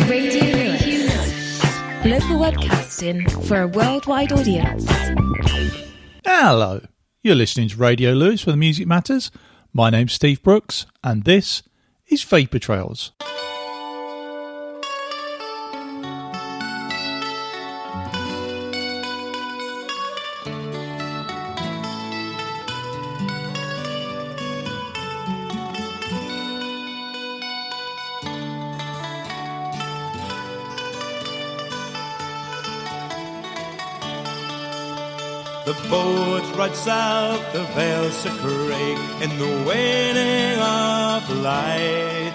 Radio Lewis. Local webcasting for a worldwide audience. Hello, you're listening to Radio Lewis where the music matters. My name's Steve Brooks and this is Vapour Trails. The boat rides south of Ailsa Craig in the waning of light.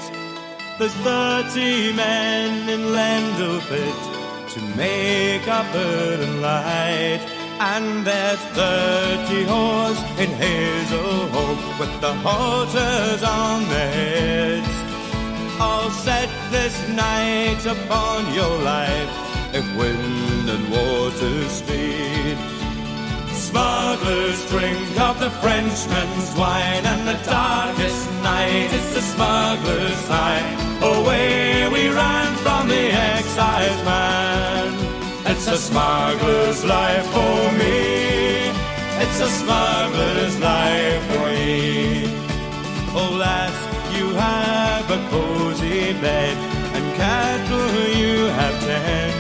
There's 30 men in Lendelfit to make a burden light. And there's 30 oars in Hazelhope with the halters on their heads. All set this night upon your life if wind and water speed. Smugglers drink of the Frenchman's wine, and the darkest night is the smuggler's time. Away we ran from the excise man. It's a smuggler's life for me. It's a smuggler's life for me. Oh lass, you have a cozy bed, and cattle you have 10.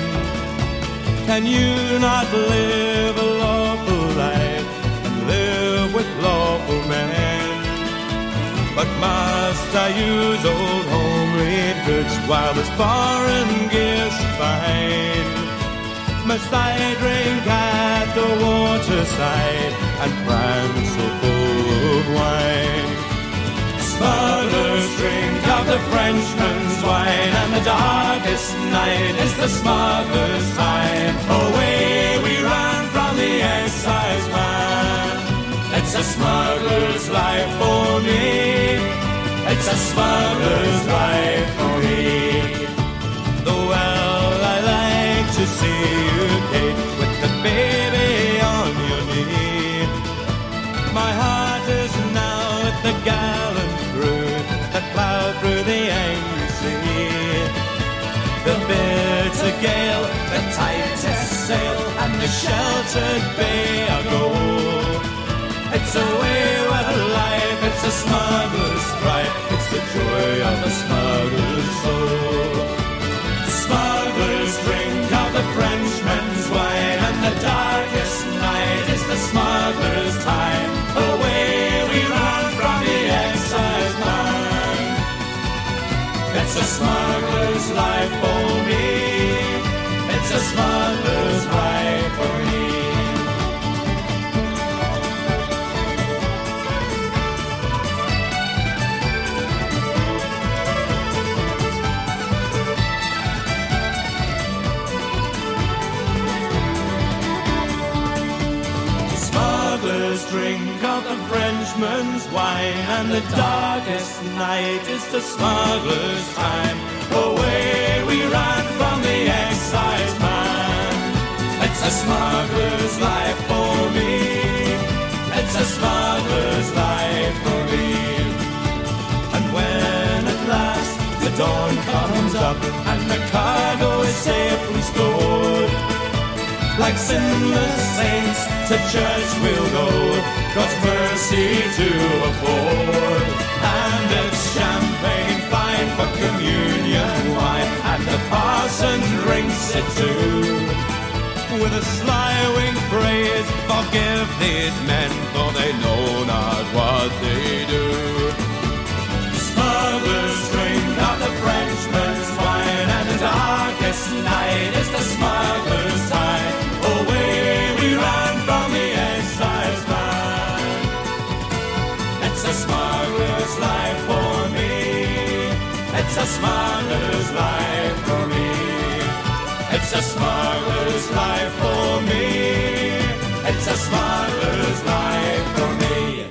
Can you not live a lawful life and live with lawful men? But must I use old home-made goods while there's foreign gifts to find? Must I drink at the waterside and prance so full of wine? Smugglers drink of the Frenchman's wine, and the darkest night is the smuggler's time. Away we run from the excise man. It's a smuggler's life for me. It's a smuggler's life for me. Though well I like to see you, Kate, with the baby on your knee. My heart is now at the gallant that plough through the angry sea. The bitter gale, the tightest sail, and the sheltered bay I go. It's a wayward life, it's a smuggler's strife, it's the joy of the smuggler's soul. Smugglers drink of the Frenchman's wine, and the darkest night is the smuggler's time. Away we run from the excise man. It's a smuggler's life for me. It's a smuggler's life for me. Smugglers drink of the Frenchman's wine, and the darkest night is the smuggler's time. Away we run from the excise man. It's a smuggler's life for me. It's a smuggler's life for me. And when at last the dawn comes up and the cargo is safely stored, like sinless saints to church we'll go, God's mercy to afford. And it's champagne fine for communion wine, and the parson drinks it too. With a sly wink phrase, forgive these men, for they know not what they do. Smugglers drink of the Frenchman's wine, and the darkest night is the smuggler's time. Away we run from the excise man. It's a smuggler's life for me. It's a smuggler's life for me. It's a smuggler's life for me. It's a smuggler's life for me.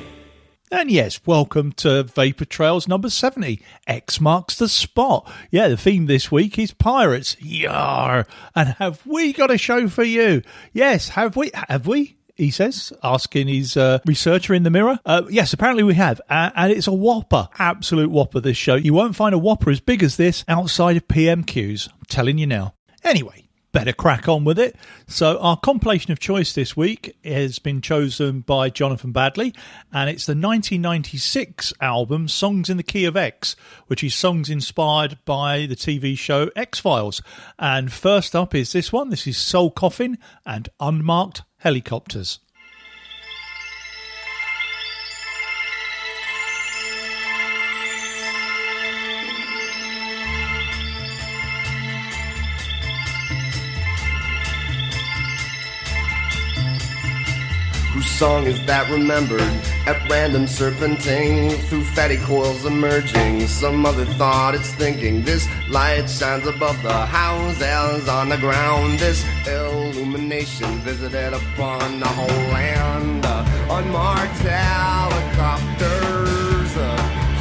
And yes, welcome to Vapour Trails number 70. X marks the spot. Yeah, the theme this week is pirates. Yar! And have we got a show for you? Yes, have we? Have we? he says, asking his researcher in the mirror. Yes, apparently we have. And it's a whopper, absolute whopper, this show. You won't find a whopper as big as this outside of PMQs. I'm telling you now. Anyway, better crack on with it. So our compilation of choice this week has been chosen by Jonathan Badley, and it's the 1996 album Songs in the Key of X, which is songs inspired by the TV show X-Files. And first up is this one. This is Soul Coffin and Unmarked Helicopters. Whose song is that remembered at random serpenting through fatty coils emerging? Some other thought it's thinking. This light shines above the houses on the ground. This illumination visited upon the whole land. Unmarked helicopters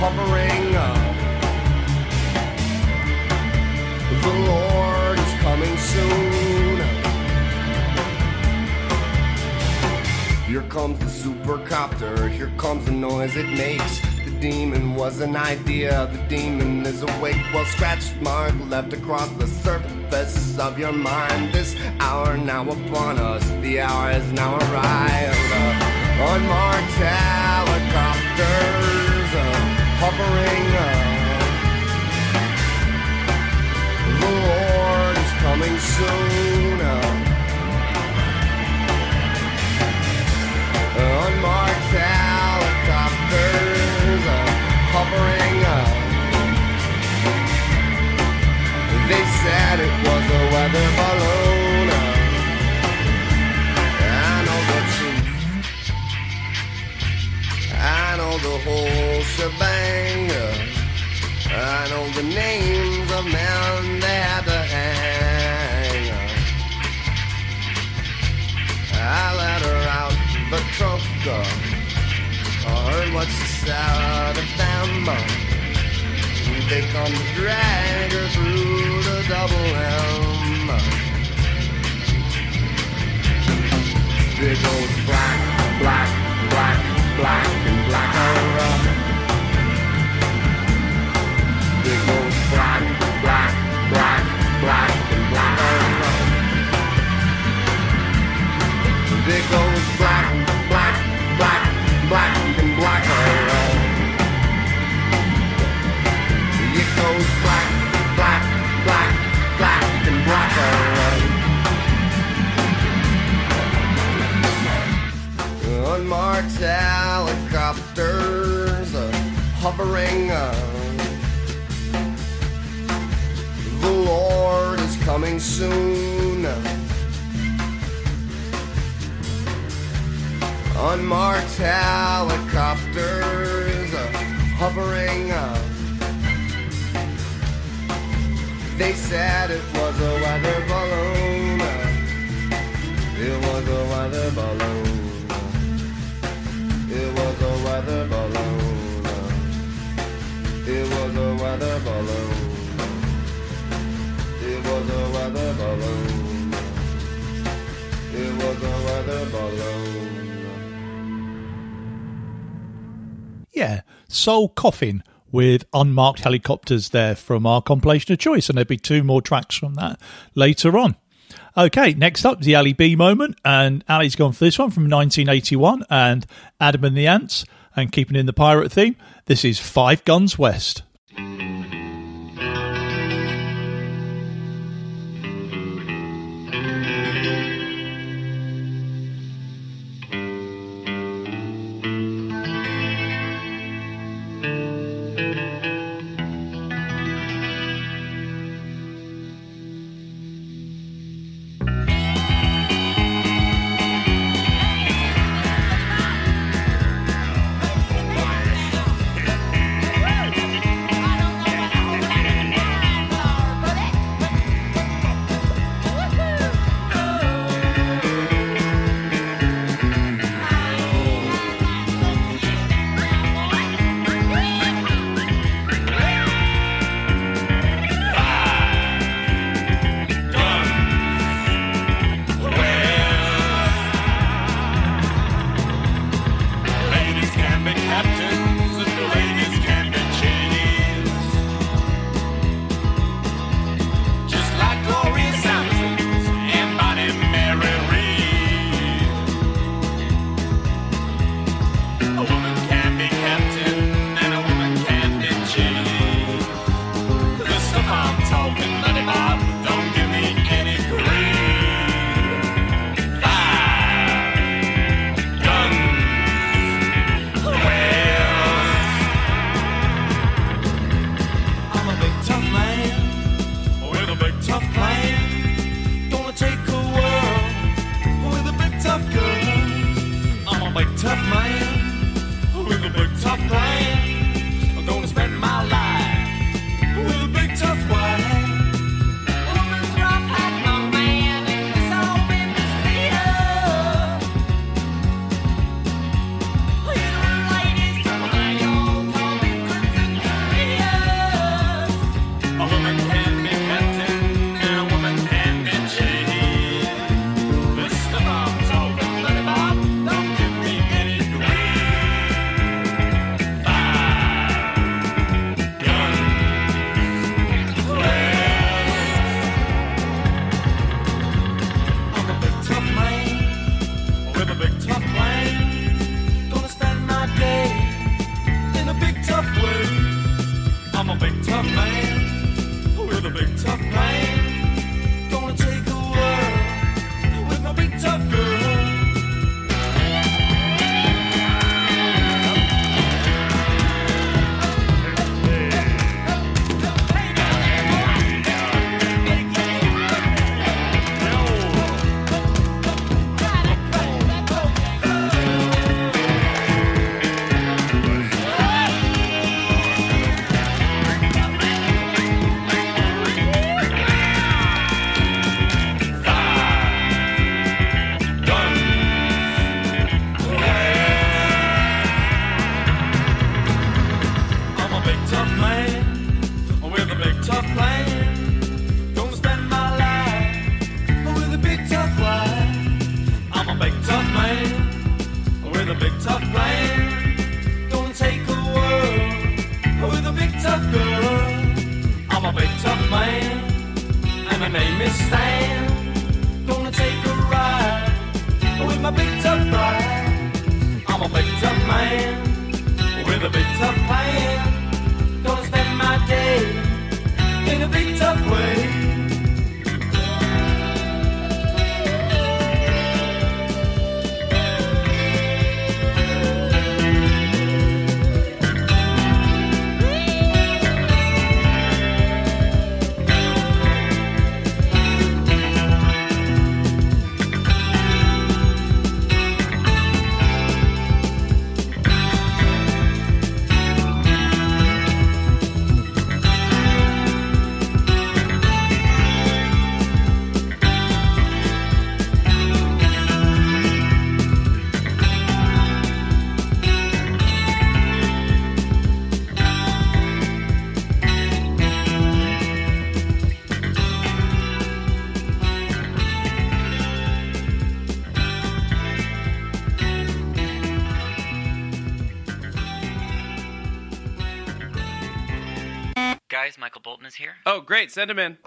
hovering. The Lord is coming soon. Here comes the supercopter, here comes the noise it makes. The demon was an idea, the demon is awake. Well, scratch mark left across the surface of your mind. This hour now upon us, the hour has now arrived. Unmarked helicopters hovering. The Lord is coming soon. Unmarked helicopters hovering. They said it was a weather balloon. I know the truth. I know the whole shebang. I know the names of men they had to hang. I let her out the trunk. I heard what she said to them. They come to drag her through the double M. There goes black, black, black, black, and blacker. There goes black, black, black, black, and blacker. There goes black, black, black, black, and blacker. It goes black, black, black, black, and blacker. Unmarked helicopters hovering. The Lord is coming soon. Unmarked helicopters hovering. They said it was a weather balloon. It was a weather balloon. It was a weather balloon. It was a weather balloon. It was a weather balloon. It was a weather balloon. Yeah, Soul Coffin with Unmarked Helicopters there from our compilation of choice, and there'll be two more tracks from that later on. Okay, next up, the Ali B moment, and Ali's gone for this one from 1981, and Adam and the Ants, and keeping in the pirate theme, this is 5 Guns West. man, and my name is Stan. Gonna take a ride with my big tough bride. I'm a big tough man with a big tough plan. Gonna spend my day in a big tough way. Guys, Michael Bolton is here. Oh, great. Send him in.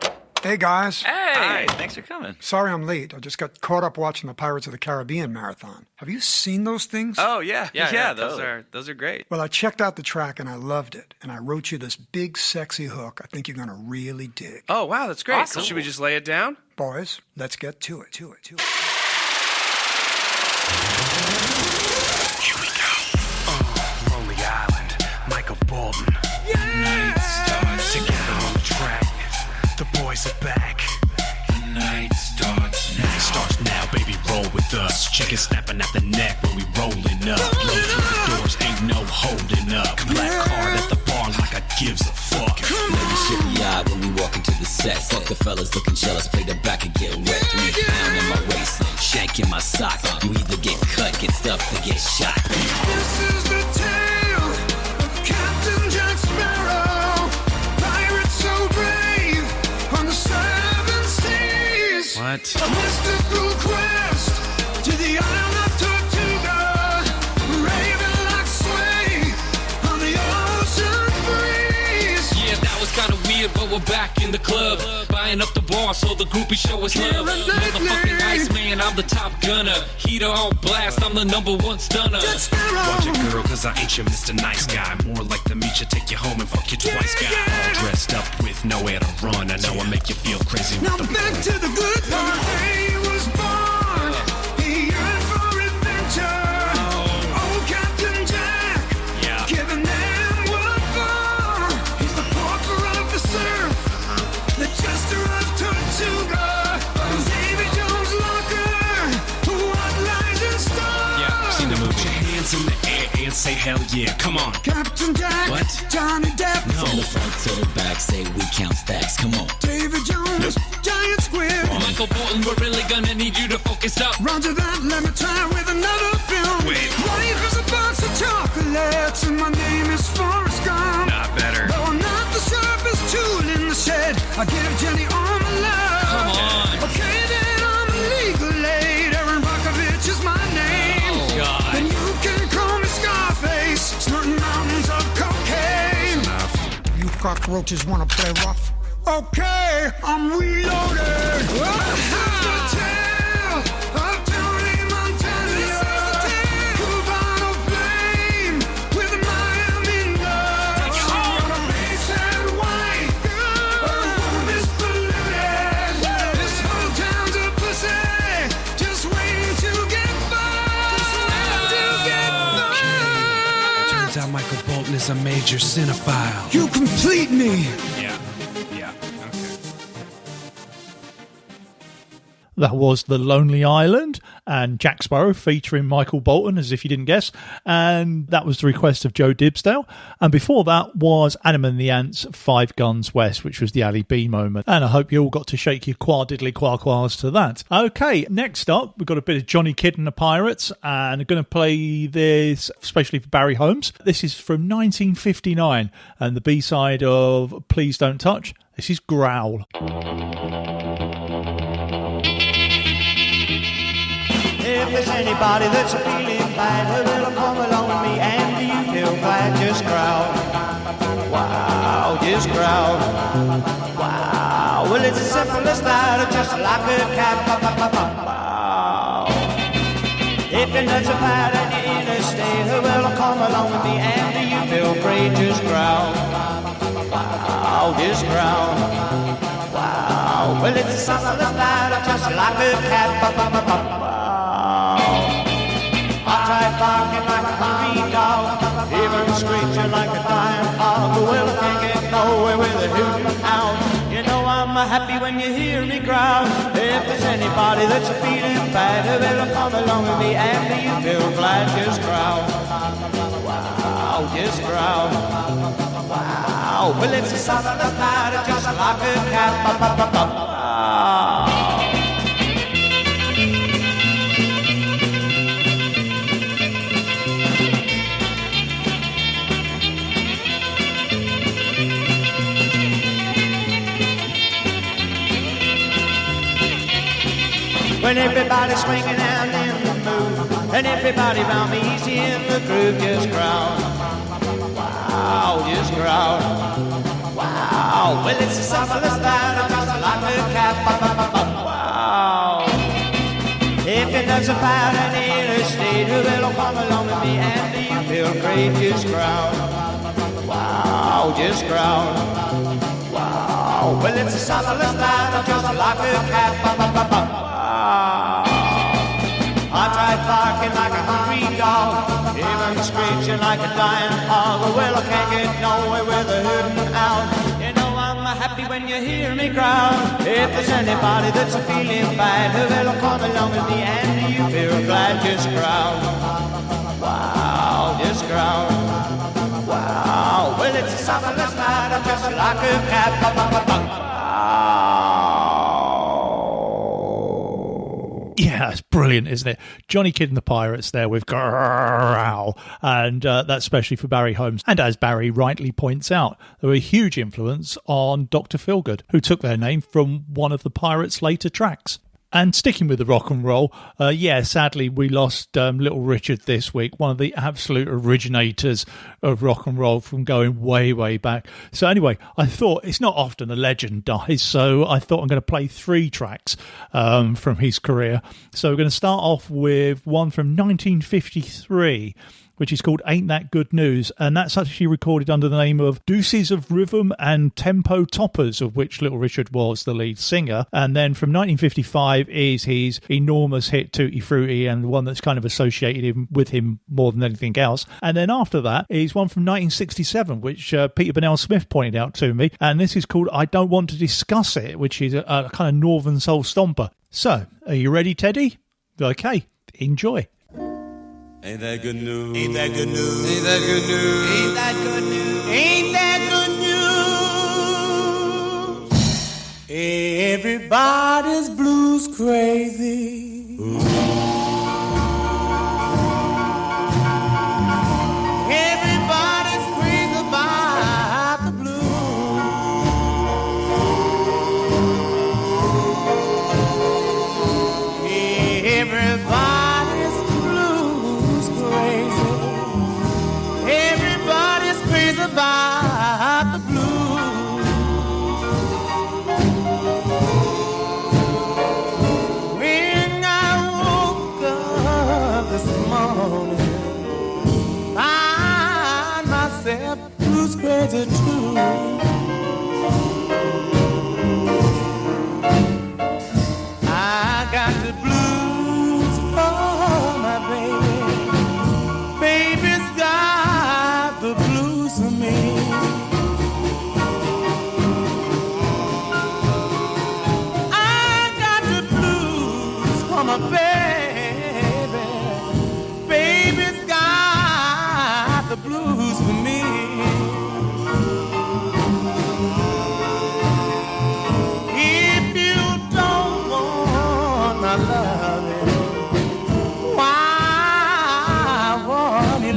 Hey, guys. Hey, Hi. thanks for coming. Sorry I'm late. I just got caught up watching the Pirates of the Caribbean marathon. Have you seen those things? Oh, yeah. Yeah, Those are great. Well, I checked out the track and I loved it. And I wrote you this big, sexy hook I think you're going to really dig. Oh, wow, that's great. Awesome. So should we just lay it down? Boys, let's get to it. Here we go. Lonely Island, Michael Bolton. Night starts together on the track. The boys are back. The night starts now. Night starts now, baby, roll with us. Chicken snapping at the neck when we rolling up. Blow through the doors, ain't no holding up. Black card at the bar like I gives a fuck. Ladies shit the eye when we walk into the set. Fuck the fellas looking jealous, play the back and get wet. 3 pound in my waist, shank in my sock. You either get cut, get stuffed, or get shot. This is the tale of Captain Jack Sparrow, pirate so brave on the 7 seas. What? A mystical quest to the isle of Tortuga, raving like sway on the ocean breeze. Yeah, that was kinda weird, but we're back in the club. Buying up the bar so the groupie show us love. Motherfucking Iceman, I'm the top gunner. Heater on blast, I'm the #1 stunner. Watch it, girl, cause I ain't your Mr. Nice Guy. More like the meet you, take you home and fuck you twice, guy. All dressed up with nowhere to run. I know I make you feel crazy with Now the back to the good part. He was born, he yearned for adventure. Oh, Captain Jack, giving them what for. He's the pauper of the surf, the jester of Tortuga, Davy Jones' locker. What lies in store? Yeah, seen the movie. Put your hands in the air and say hell yeah. Come on. Captain Jack, What? Johnny Depp, From the front to the back, say we count stacks. Come on. David Jones, Giant Squid. Michael Bolton, we're really gonna need you to focus up. Roger that, let me try with another film. Wait. Life is a box of chocolates and my name is Forrest Gump. Not better. Though I'm not the sharpest tool in the shed, I give Jenny all my love. Come on. Okay, then I'm a legal aid. Aaron Brockovich is my name. Oh, God. Then you can call me Scarface, snorting mountains of cocaine. You cockroaches wanna play rough? Okay, I'm reloaded. This is the tale of Tony Montana. Cubano flame with Miami love. On a base and white, a wound is polluted. This whole town's a pussy, just waiting to get fucked. Turns out Michael Bolton is a major cinephile. You complete me. Yeah. Okay. That was The Lonely Island and Jack Sparrow featuring Michael Bolton, as if you didn't guess. And that was the request of Joe Dibsdale. And before that was Adam and the Ants' 5 Guns West, which was the Ali B moment. And I hope you all got to shake your qua diddly qua quas to that. Okay, next up, we've got a bit of Johnny Kidd and the Pirates. And I'm going to play this especially for Barry Holmes. This is from 1959 and the B-side of Please Don't Touch. This is Growl. If there's anybody that's feeling bad, well, come along with me, and do you feel glad? Just growl. Wow, just growl. Wow. Well, it's as simple as that, just like a cat. Wow. If your nuts are bad and you're in a state, well, come along with me and you feel great. Just growl. Wow, just growl. Wow. Well, it's as simple as that, just like a cat. Wow. I tried barking like a hungry dog, even screeching like a dying hog. Well, I can't get nowhere with a hooting out. You know I'm happy when you hear me growl. If there's anybody that's feeling bad, well, come along with me and you feel glad. Just growl. Wow, just growl. Wow, well, it's a sound of that, just like a cat. Wow. When everybody's swinging and in the mood, and everybody round me easy in the groove, just growl. Wow, just growl. Wow, well, it's as simple as that, just like a cat. Wow. If your nuts are bad and in a state, well, come along with me and you feel great. Just growl. Wow, just growl. Wow, well, it's as simple as that, just like a cat. I tried barking like a hungry dog, even screeching like a dying hog. Well, I can't get nowhere with a hooting out. You know I'm happy when you hear me growl. If there's anybody that's feeling bad, well, come along with me and you feel glad. Just growl. Wow, just growl. Wow, well, it's a simple as that, just like a cat. Yeah, it's brilliant, isn't it? Johnny Kidd and the Pirates there with growl, and that's especially for Barry Holmes. And as Barry rightly points out, they were a huge influence on Dr. Feelgood, who took their name from one of the Pirates' later tracks. And sticking with the rock and roll, sadly we lost Little Richard this week, one of the absolute originators of rock and roll from going way, way back. So anyway, I thought it's not often a legend dies, so I thought I'm going to play 3 tracks from his career. So we're going to start off with one from 1953, which is called Ain't That Good News, and that's actually recorded under the name of Deuces of Rhythm and Tempo Toppers, of which Little Richard was the lead singer. And then from 1955 is his enormous hit Tutti Frutti, and the one that's kind of associated with him more than anything else. And then after that is one from 1967, which Peter Burnell Smith pointed out to me, and this is called I Don't Want to Discuss It, which is a kind of northern soul stomper. So, are you ready, Teddy? Okay, enjoy. Ain't that good news? Ain't that good news? Ain't that good news? Ain't that good news? Ain't that good news? Everybody's blues crazy. Everybody's crazy about the blues. Everybody's Everybody's crazy about the blues. When I woke up this morning, I find myself blues crazy too. I got the blues for my baby. Baby's got the blues for me. I got the blues for my baby. Baby's got the blues for me. If you don't want my loving,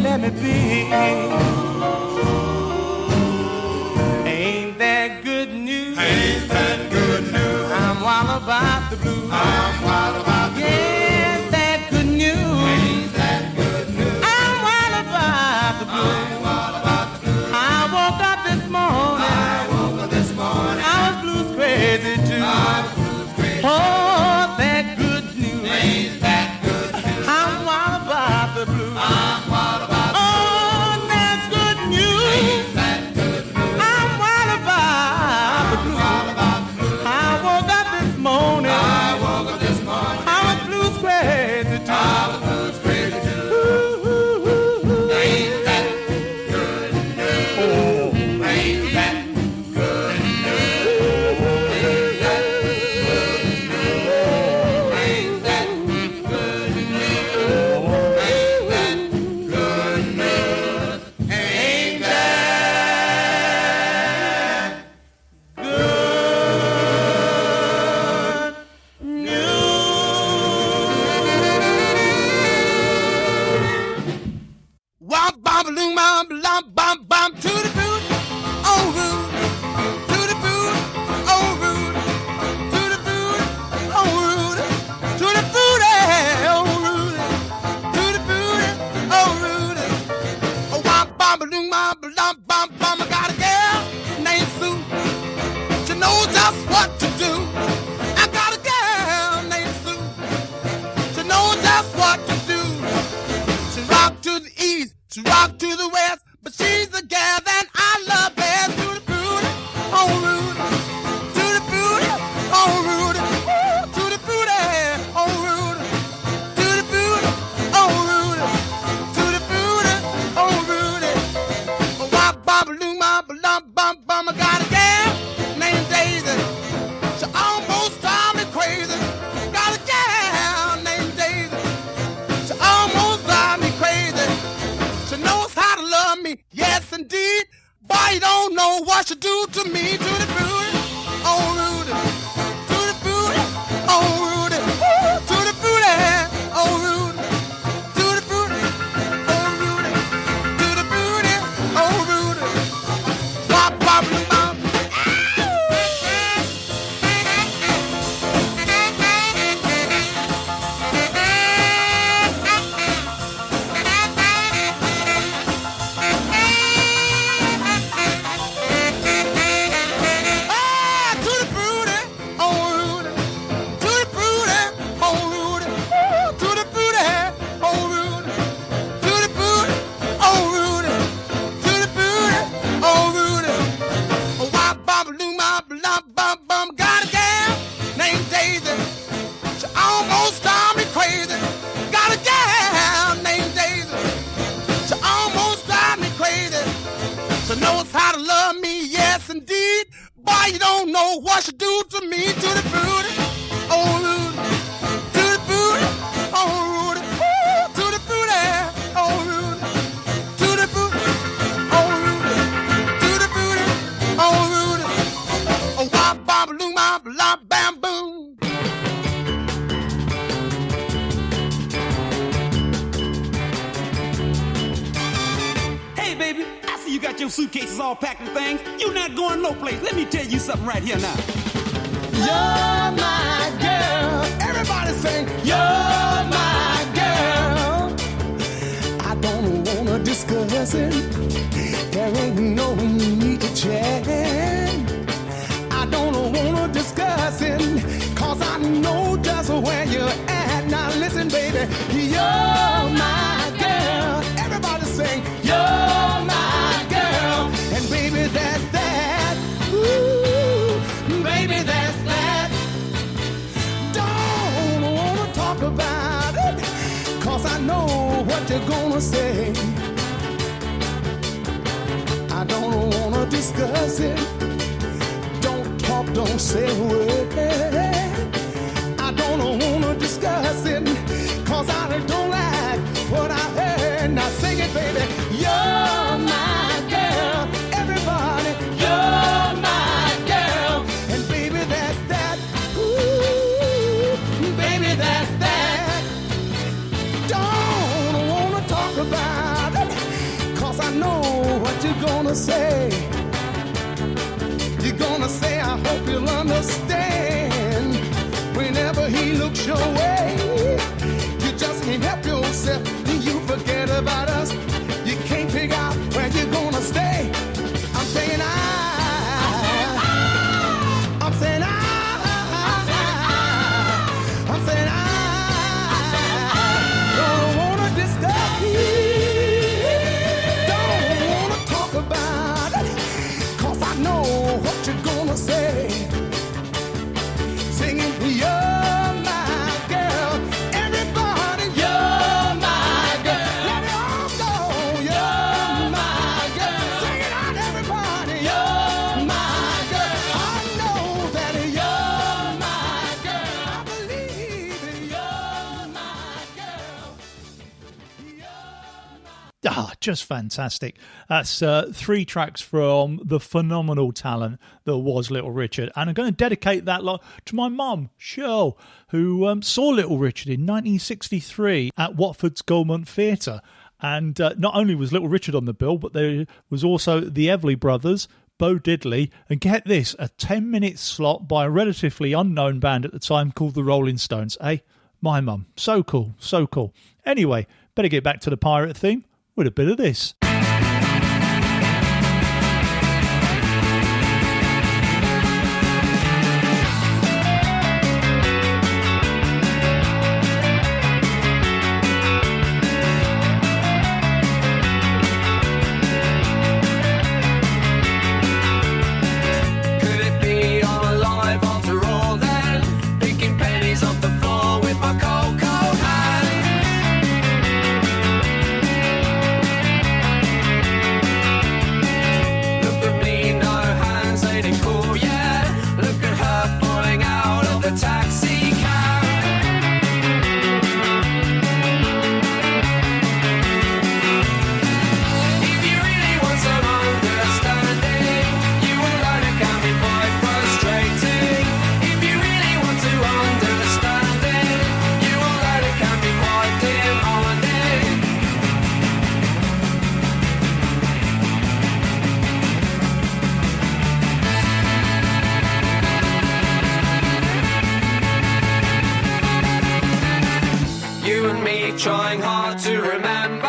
let me be. Ain't that good news? Ain't that good news? I'm wild about the blues. I'm wild about the blues. Yes, that good news. Ain't that good news? I'm wild about the blues. I'm wild about the blues. I woke up this morning. I was blues crazy too. morning. I woke up this morning. I was blues crazy too. I was blues crazy too. Ain't that good news? Oh, ain't that good news? Ain't that good news? Ain't that good news? Ain't that good news? Ain't that Womp bom loom bom bom bom bom to the boot, oh root, to the boot, oh root, to the boot, oh root, to the boot, oh root, to the boot, oh root. Oh womp bom loom bom bom bom bom. I got a girl named Sue. She knows just what to do. I got a girl named Sue. She knows just what to do. She rock to the east. She rock to the west, but she's the gal that I love best. To the booty, oh Rudy, to the booty, oh Rudy, to the booty, oh Rudy, to the booty, oh Rudy, to the booty, oh Rudy. Oh wop bop loom bop bum bum bum. I got a gal named Daisy. She almost drives me crazy. Got a gal named Daisy. She almost drives me crazy. She knows how to love me, yes indeed. Boy, you don't know what she do to me. To the booty, oh Rudy, to the booty, oh Rudy, to the booty, oh Rudy, to the booty, oh Rudy, to the booty, oh Rudy. Wop wop bop. Got a gal named Daisy. She almost drives me crazy. Got a gal named Daisy. She almost drives me crazy. She knows how to love me, yes indeed. Boy, you don't know what she do to me. To the booty, oh Rudy, to the booty, oh Rudy, to the booty, oh Rudy, to the booty, oh Rudy, to the booty, oh Rudy. Oh wop bop loom bop lop bam boom. Hey, baby, I see you got your suitcases all packed and things. You're not going no place. Let me tell you something right here now. You're my girl. Everybody sing, you're my girl. I don't wanna discuss it. There ain't no need to chat. I don't wanna discuss it, 'cause I know just where you're at. Now listen, baby, you're my girl. Everybody sing, you're my girl. And baby, that's that. Ooh, baby, that's that. Don't wanna talk about it, 'cause I know what you're gonna say. I don't wanna discuss it. Don't talk, don't say a word. I don't wanna discuss it, 'cause I don't like what I heard. Now sing it, baby. You're my girl. Everybody, you're my girl. And baby, that's that. Ooh, baby, that's that. Don't wanna talk about it, 'cause I know what you're gonna say. You're gonna say, I hope you'll understand. Whenever he looks your way, you just can't help yourself. You forget about us. You can't figure out where you're gonna stay. I'm saying I'm saying I'm saying don't wanna discuss it. Don't wanna talk about it, 'cause I know what you're gonna say. Just fantastic. That's 3 tracks from the phenomenal talent that was Little Richard. And I'm going to dedicate that lot to my mum, Cheryl, who saw Little Richard in 1963 at Watford's Gaumont Theatre. And not only was Little Richard on the bill, but there was also the Everly Brothers, Bo Diddley, and get this, a 10-minute slot by a relatively unknown band at the time called the Rolling Stones. My mum. So cool, so cool. Anyway, better get back to the pirate theme with a bit of this. Trying hard to remember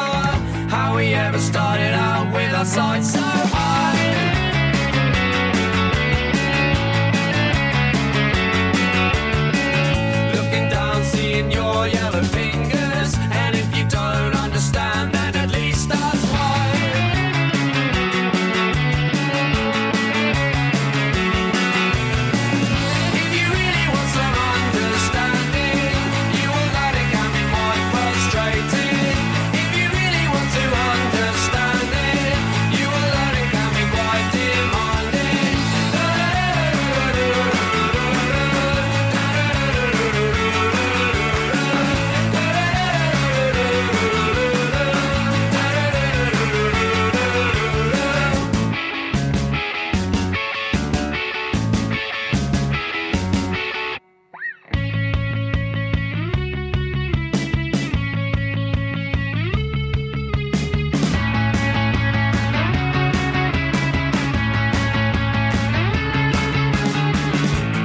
how we ever started out with our sights so high. Looking down, seeing your yellow fingers, and if you don't understand, then at least that's why. If you really want some understanding, you will let it can be quite frustrating. If you really want to understand it, you will let it can be quite demanding.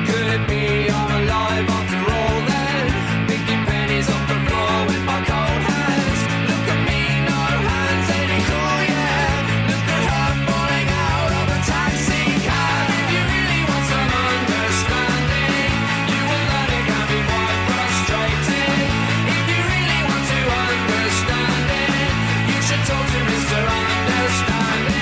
Could it be I'm alive after all then? Picking pennies off the floor with my cold hands. Look at me, no hands, ain't it cool, yeah? Look at her falling out of a taxi cab. If you really want some understanding, you will let it can be quite frustrating. If you really want to understand it, you should talk to Mr. Understanding.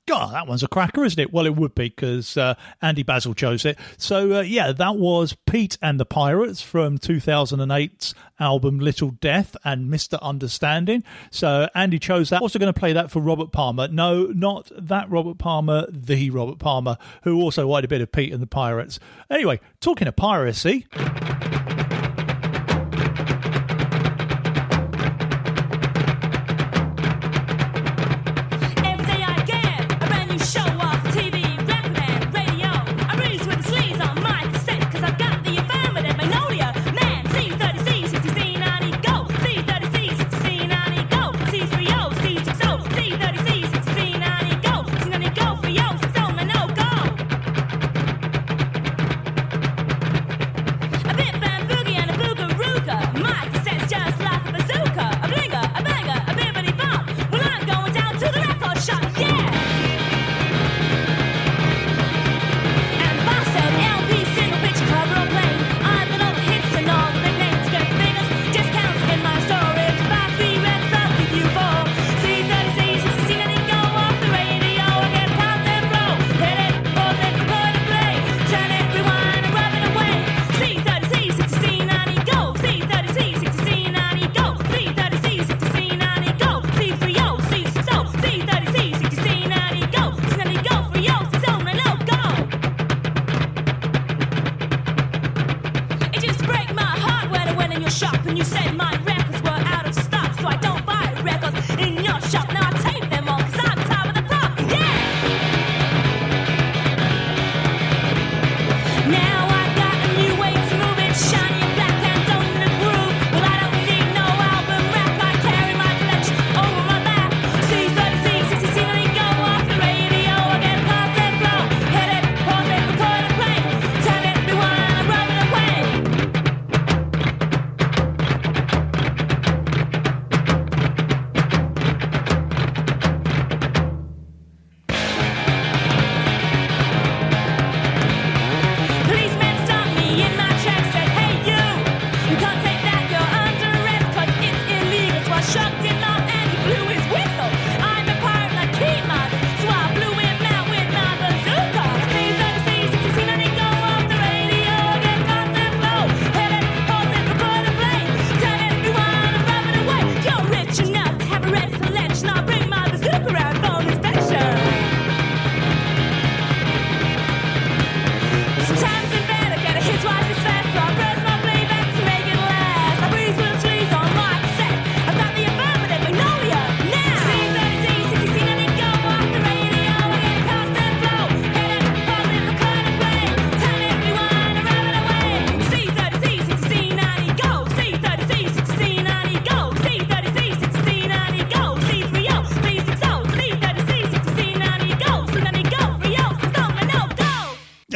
God, that one's a cracker, isn't it? Well, it would be because Andy Basil chose it. So, yeah, that was Pete and the Pirates from 2008's album Little Death and Mr. Understanding. So Andy chose that. Also going to play that for Robert Palmer. No, not that Robert Palmer, the Robert Palmer, who also liked a bit of Pete and the Pirates. Anyway, talking of piracy... Every day I get a brand new show off TV, record and radio. I release with the sleeves on my cassette, cause I've got the affirmative magnolia. Man, C30C, 60C, 90, go. C30C, 60C, 90, go. C30, C60, C30C, 60C, 90, go. C90, go for yo, so my no go. A bit bamboo.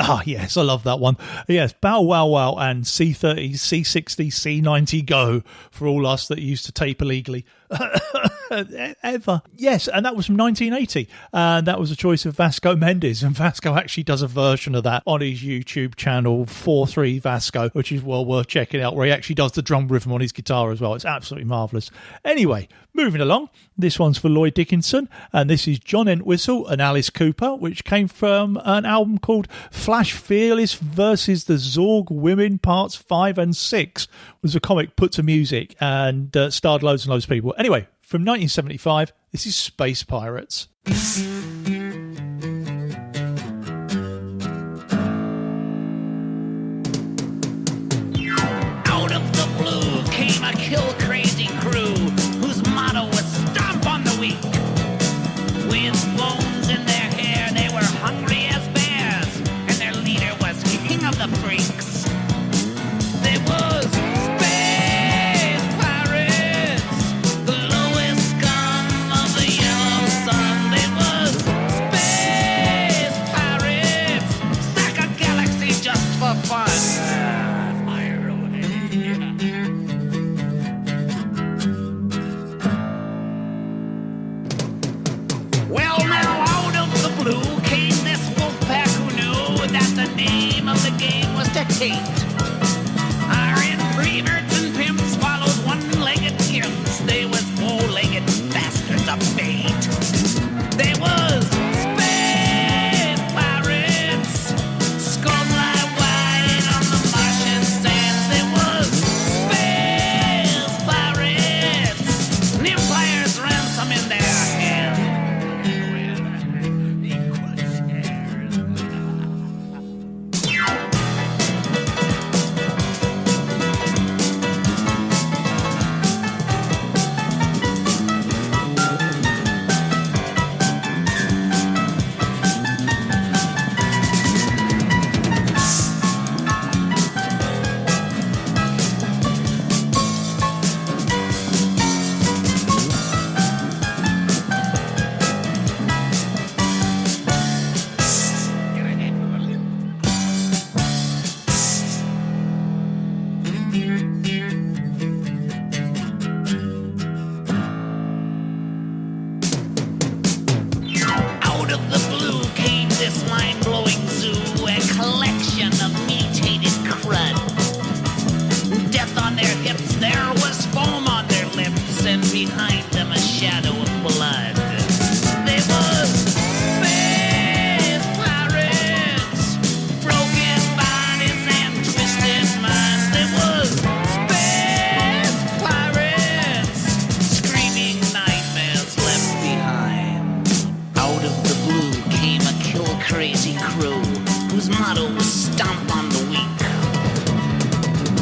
Ah, yes, I love that one. Yes, Bow Wow Wow and C30, C60, C90 Go for all us that used to tape illegally. Ever. Yes, and that was from 1980. And that was a choice of Vasco Mendes. And Vasco actually does a version of that on his YouTube channel, 43 Vasco, which is well worth checking out, where he actually does the drum rhythm on his guitar as well. It's absolutely marvellous. Anyway, moving along. This one's for Lloyd Dickinson, and this is John Entwistle and Alice Cooper, which came from an album called Flash Fearless versus the Zorg Women Parts 5 and 6. It was a comic put to music and starred loads and loads of people. Anyway, from 1975, this is Space Pirates. Out of the blue came a kill-crazy crew whose motto was stomp on the weak. With bones in their hair, they were hungry as bears, and their leader was king of the freaks. There was space pirates, the lowest scum of the yellow sun. There was space pirates, sack a galaxy just for fun. Fire away. Well, now out of the blue came this wolf pack who knew that the name of the game was to hate. Our inverts and pimps followed one-legged gimps. They was four-legged bastards of fate. There was space pirates, skulls lie wide on the Martian sands. There was space pirates, and empire's ransom in their hands. Out of the blue came this mind-blowing zoo, a collection of mutated crud. Death on their hips, there was foam on their lips, and behind them a shadow of blood. There was space pirates, broken bodies and twisted minds. There was space pirates, screaming nightmares left behind. Out of the blue came a kill-crazy crew whose motto was stomp on the weak.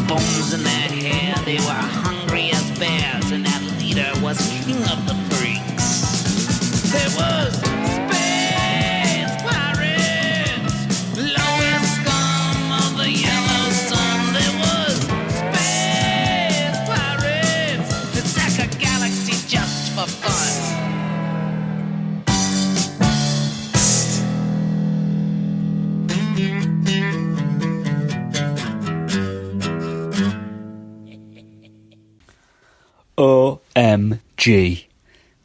Bones in their hair, they were hungry as bears, and that leader was king of the freaks. There was space pirates, lowest scum of the yellow sun. There was space pirates that sack a galaxy just for fun. OMG.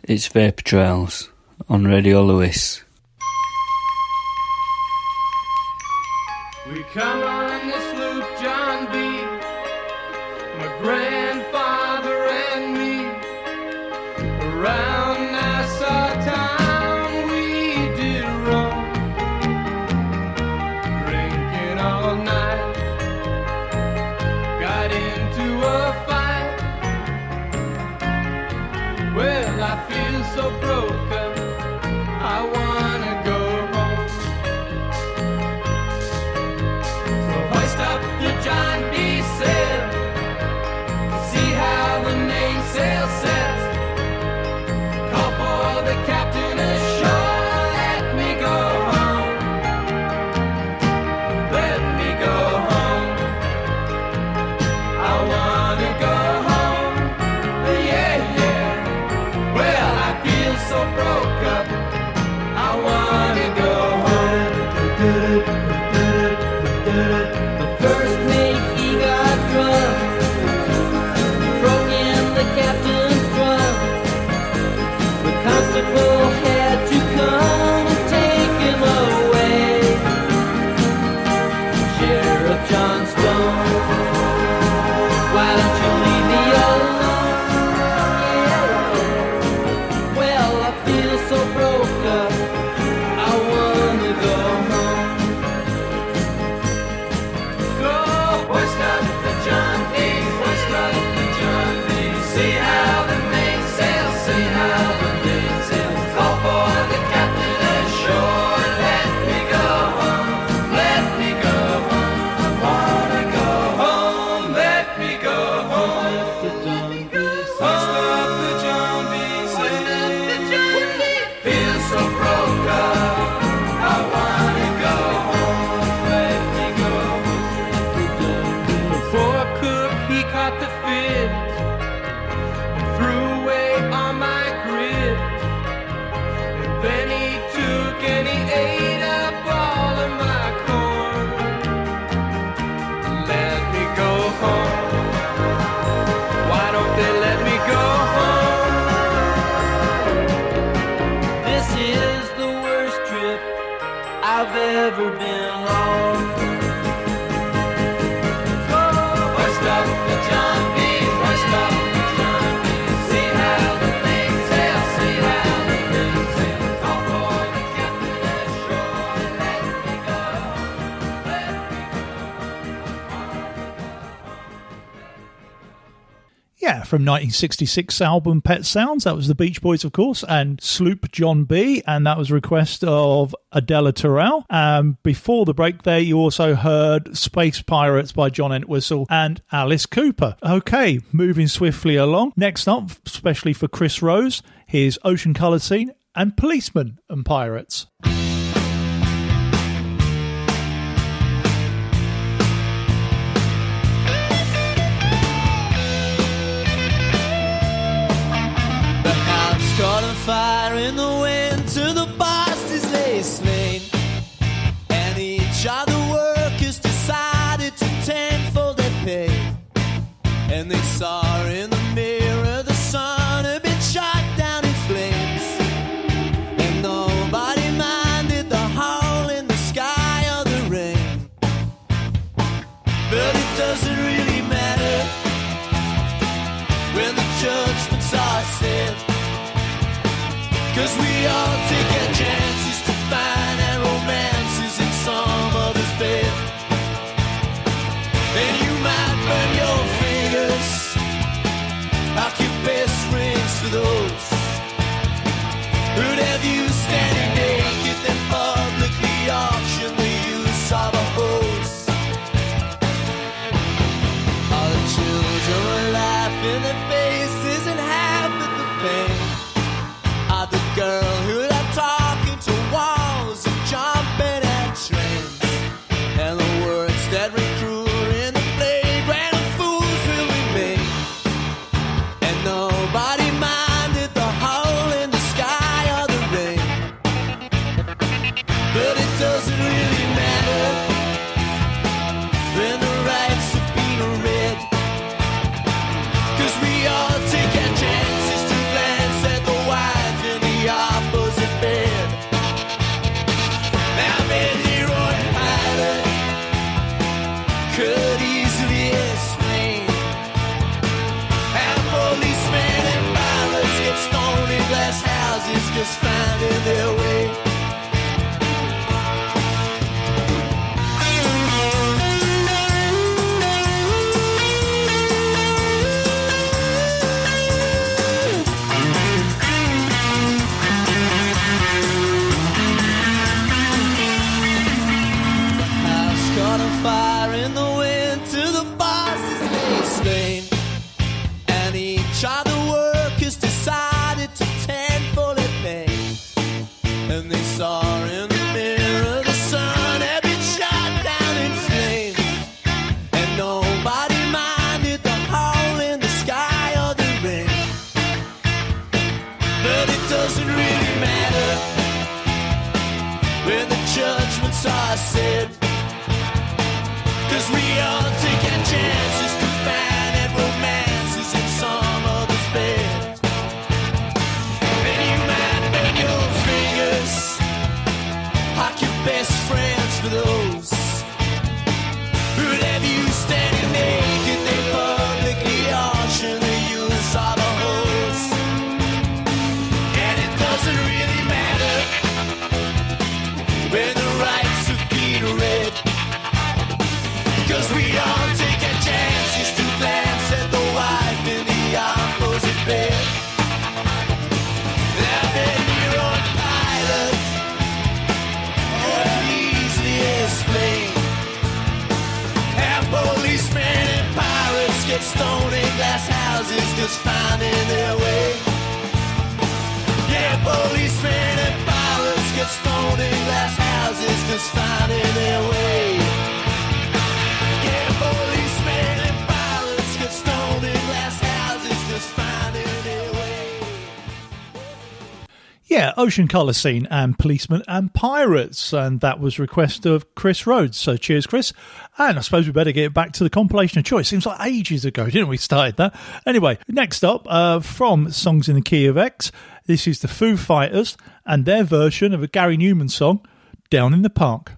It's Vapour Trails on Radio Lewis. We come on this loop, John B., my grandfather and me. Around Nassau town we did roam, drinking all night. Got into a fight. Well, I feel so broken, I wanna go home. So hoist I've ever been wrong. Hoist up the John B. Hoist up the John B. See how the mainsail, see how the mainsail. Call for the captain ashore and let me go, let me Yeah, from 1966 album Pet Sounds. That was the Beach Boys, of course, and Sloop John B. And that was a request of Adela Terrell. Before the break there, you also heard Space Pirates by John Entwistle and Alice Cooper. Okay, moving swiftly along. Next up, especially for Chris Rose, here's Ocean Colour Scene and Policemen and Pirates. Caught on fire in the winter, the boss is lay slain, and each of the workers decided to tenfold their pay. And they saw in the mirror the sun had been shot down in flames, and nobody minded the hole in the sky or the rain. But it doesn't really matter when the judgments are said, 'cause we all take our chances to find our romances in some other's bed. And you might burn your fingers, like your best friends for those who'd have you standing naked and publicly auction the use of a hose. All the children were laughing, their faces and half of the pain. The girl who liked talking to walls and jumping at trains, and the words that ring cruel in the playground of fools will remain. And nobody minded the hole in the sky or the rain. But it doesn't really matter when the rights have been read, 'cause we all take our chances to glance at the wife in the opposite bed. Now many road pilot could easily explain how policemen and pilots get stoned in glass houses just finding their way. Caught on fire in the winter, the boss is lay slain, and each of the workers decided to tenfold their pay. And they saw in the mirror the sun had been shot down in flames, and nobody minded the hole in the sky or the rain. But it doesn't really matter when the judgments are said, 'cause we all take our chances to find out romances in some other's bed. And you might burn your fingers, like your best friends for those who'd have you standing naked, they publicly auction the use of a hose. And it doesn't really matter when the rights have been read, 'cause we all take our chances to glance at the wife in the opposite bed. Now then your own pilot could easily explain how policemen and pirates get stoned in glass houses just finding their way. Yeah, policemen and pirates get stoned in glass houses just finding their way. Policemen and pirates get stoned in glass houses just finding their way. Yeah, Ocean Colour Scene and Policemen and Pirates, and that was request of Chris Rhodes. So cheers, Chris. And I suppose we better get back to the compilation of choice. Seems like ages ago, didn't we, started that? Anyway, next up, from Songs in the Key of X, this is the Foo Fighters and their version of a Gary Newman song, Down in the Park.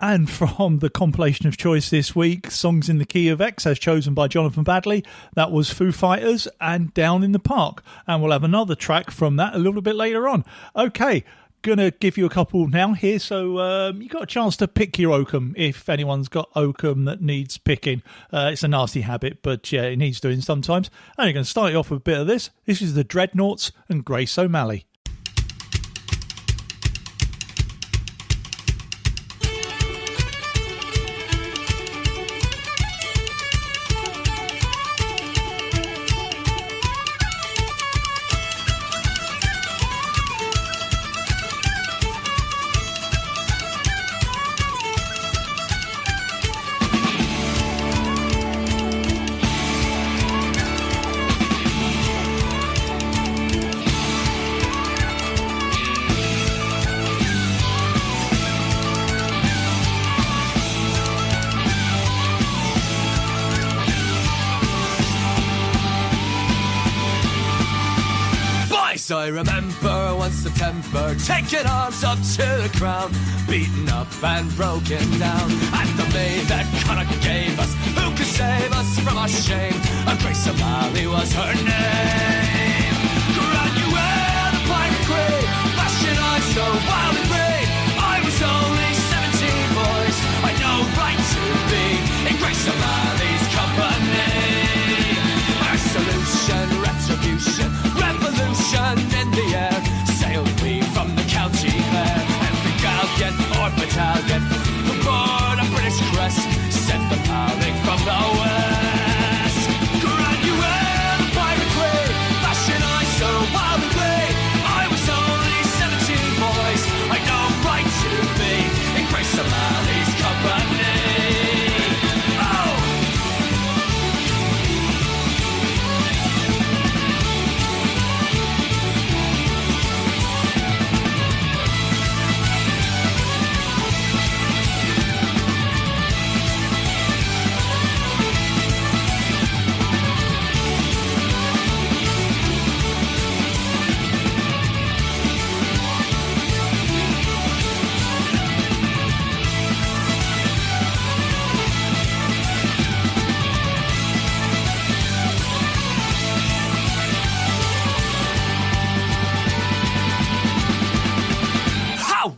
And from the compilation of choice this week, Songs in the Key of X, as chosen by Jonathan Badley, that was Foo Fighters and Down in the Park. And we'll have another track from that a little bit later on. Okay, gonna give you a couple now here, so you got a chance to pick your oakum if anyone's got oakum that needs picking. It's a nasty habit, but yeah, it needs doing sometimes. And you're going to start you off with a bit of this. This is the Dreadnoughts and Grace O'Malley. Yes, I remember one September, taking arms up to the ground, beaten up and broken down. And the maid that Connacht gave us, who could save us from our shame? Grace O'Malley was her name. Graduate, the pirate queen, fashion eyes so wild and free. I was only 17, boys, I know right to be in Grace O'Malley's company. Our solution, retribution, revolution in the air. Sailed we from the county Clare, and the galleon or battalion aboard a British crest, sent the piling from the west. Graduate, the pirate queen, fashion eyes so wild and free. I was only 17, boys, I know right to be in Grace O'Malley's company.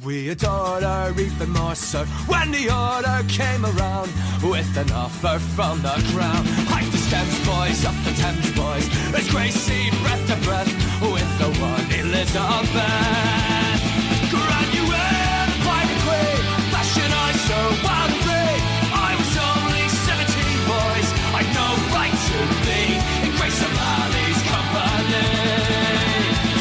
We adored her even more, sir, when the order came around with an offer from the crown. Hike the stems, boys, up the Thames, boys, as Gracie breath to breath with the one Elizabeth. Graduate, pirate queen, fashion eyes so wild and free. I was only 17, boys, I know right to be in Grace O'Malley's company.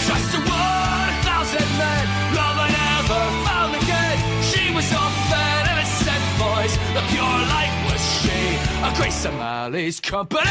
Just a 1,000 men, love I never found again. She was often innocent, boys, the pure light was she, a Grace O'Malley's company.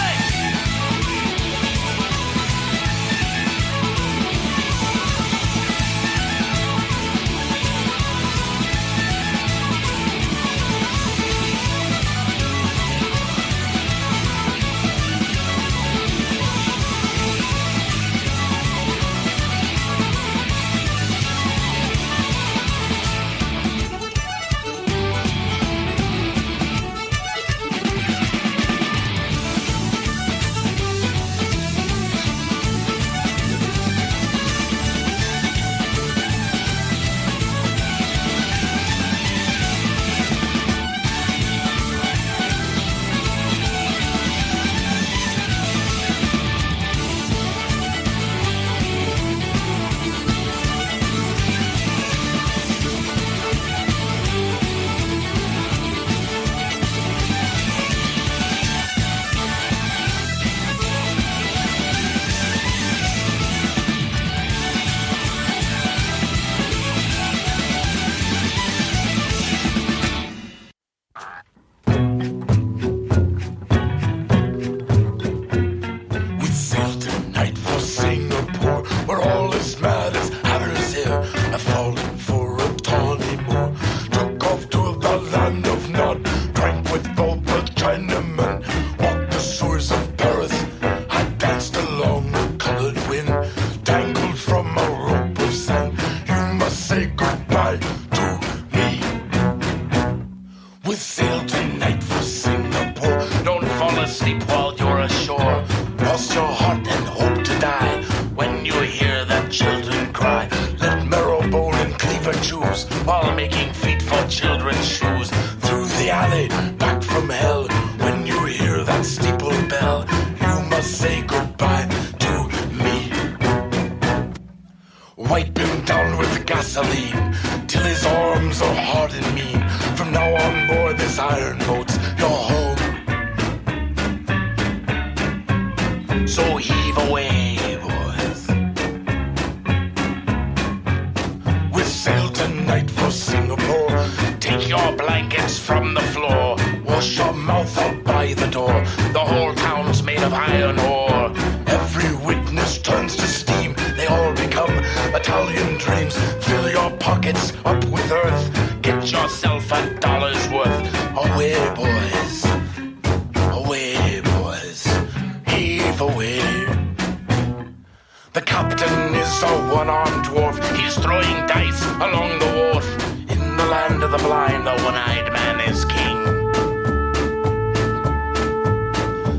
The captain is a one-armed dwarf. He's throwing dice along the wharf. In the land of the blind, the one-eyed man is king.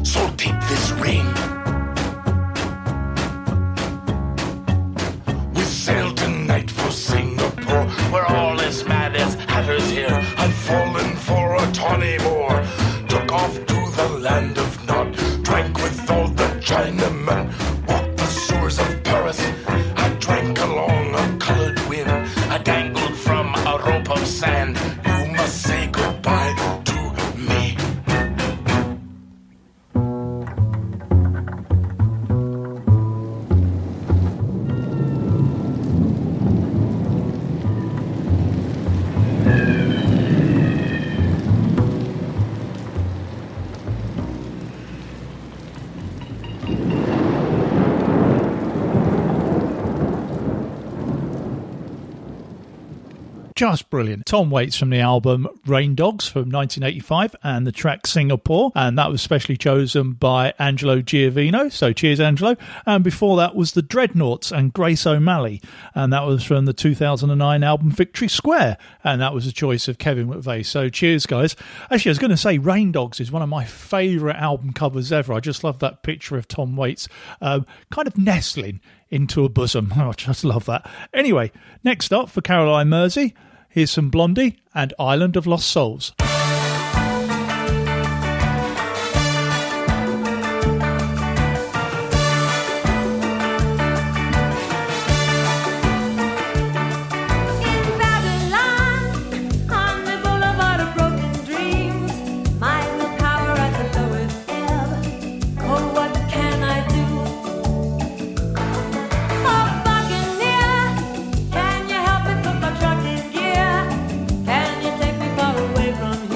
So take this ring. We sail tonight for Singapore, where all is mad as hatters here. I've fallen for a tawny Moor, took off to the land of Nod, drank with all the Chinamen, walked the sewers of Paris. I drank along a colored wind, I dangled from a rope of sand. You must say goodbye to me. Just brilliant. Tom Waits from the album Rain Dogs from 1985 and the track Singapore, and that was specially chosen by Angelo Giovino, so cheers Angelo. And before that was the Dreadnoughts and Grace O'Malley, and that was from the 2009 album Victory Square, and that was a choice of Kevin McVeigh, so cheers guys. Actually, I was going to say Rain Dogs is one of my favourite album covers ever. I just love that picture of Tom Waits kind of nestling into a bosom. I just love that. Anyway, next up for Caroline Mersey, here's some Blondie and Island of Lost Souls. From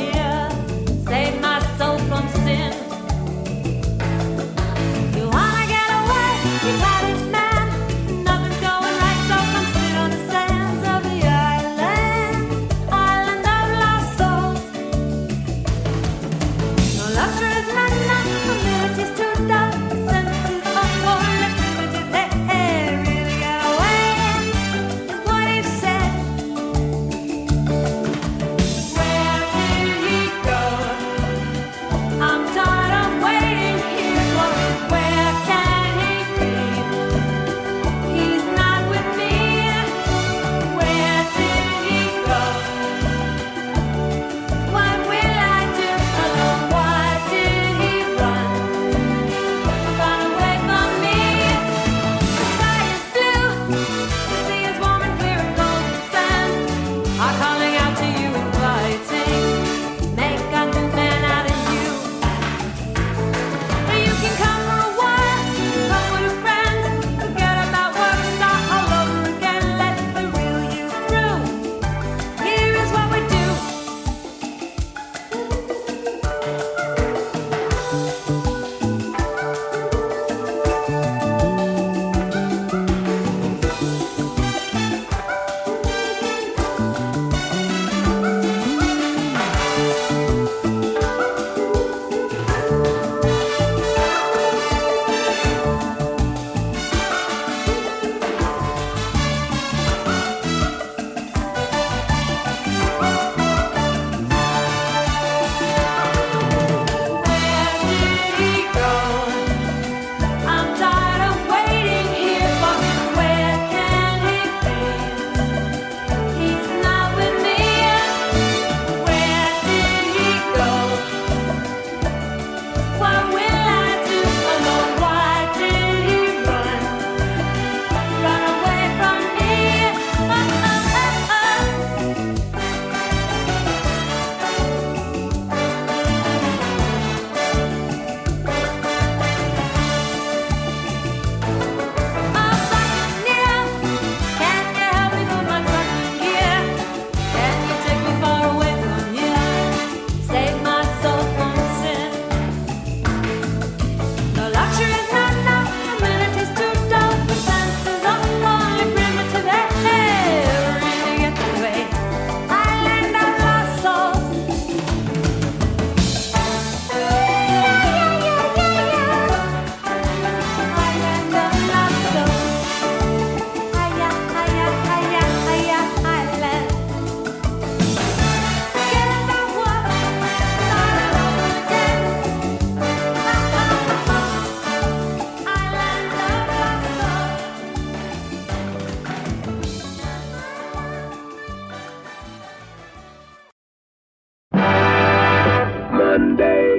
Monday,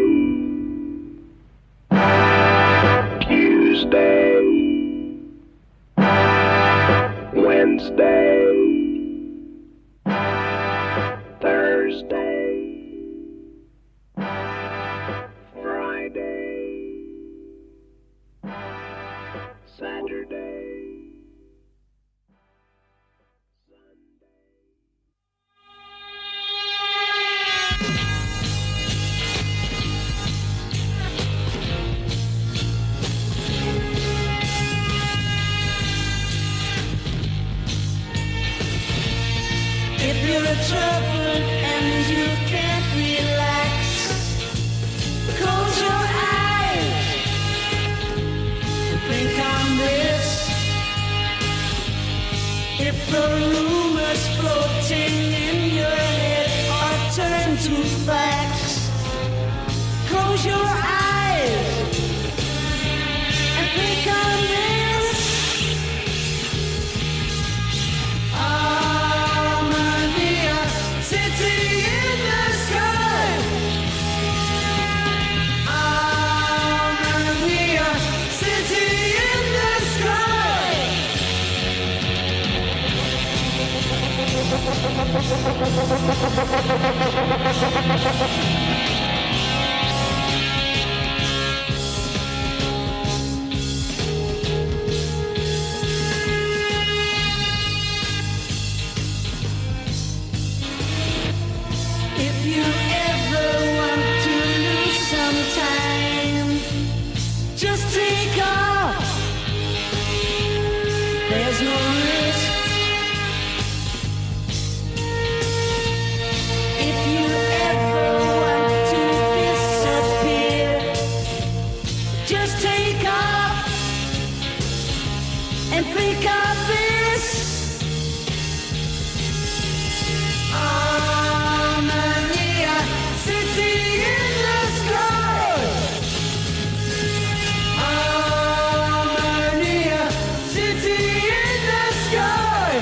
Tuesday, Wednesday, Thursday, Friday, Saturday, If you're troubled and you can't relax, close your eyes and think on this. If the rumors floating in your head are turned to facts, close your eyes and think on this. If you ever want to lose some time, just take off. There's no risk. If you ever want to disappear, just take off and think of this. Harmonia, city in the sky. Harmonia, city in the sky.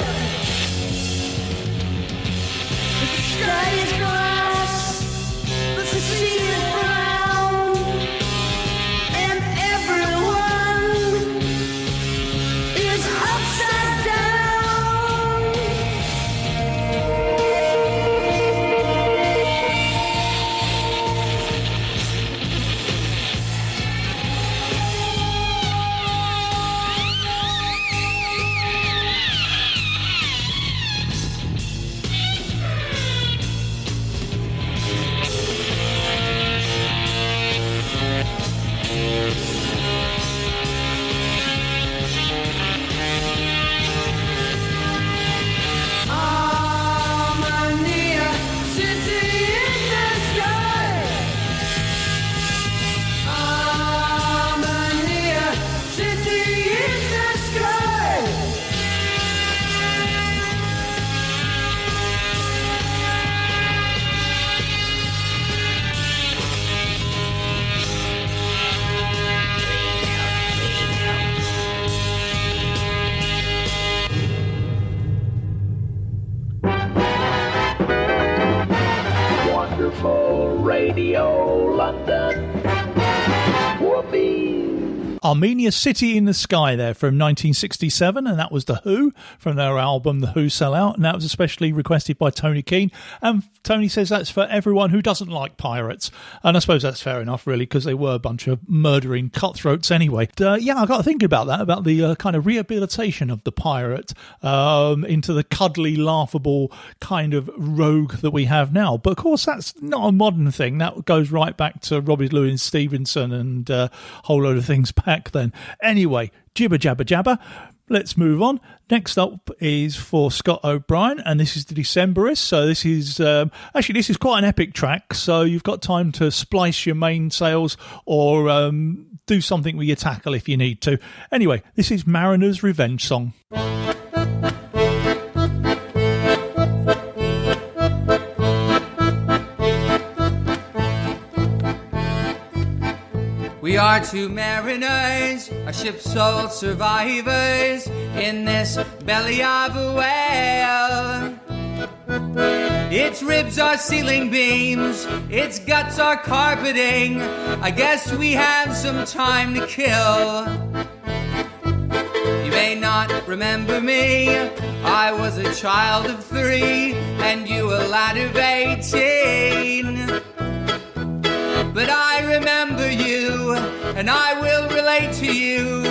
The sky is glass, the sea is brown, and everyone is upside down. Harmonia, city in the sky. Harmonia, city in the sky. Wonderful Radio London. Whoopee. Armenia City in the Sky there from 1967, and that was The Who from their album The Who Sell Out, and that was especially requested by Tony Keane. And Tony says that's for everyone who doesn't like pirates, and I suppose that's fair enough really, because they were a bunch of murdering cutthroats anyway. Yeah, I got thinking about that, about the kind of rehabilitation of the pirate into the cuddly, laughable kind of rogue that we have now. But of course that's not a modern thing, that goes right back to Robert Louis Stevenson and a whole load of things back then. Anyway, jibber jabber jabber, let's move on. Next up is for Scott O'Brien, and this is the Decemberists. So this is actually this is quite an epic track, so you've got time to splice your mainsails or do something with your tackle if you need to. Anyway, this is Mariner's Revenge Song. We are two mariners, a ship's sole survivors in this belly of a whale. Its ribs are ceiling beams, its guts are carpeting. I guess we have some time to kill. You may not remember me, I was a child of 3 and you a lad of 18. But I remember you, and I will relate to you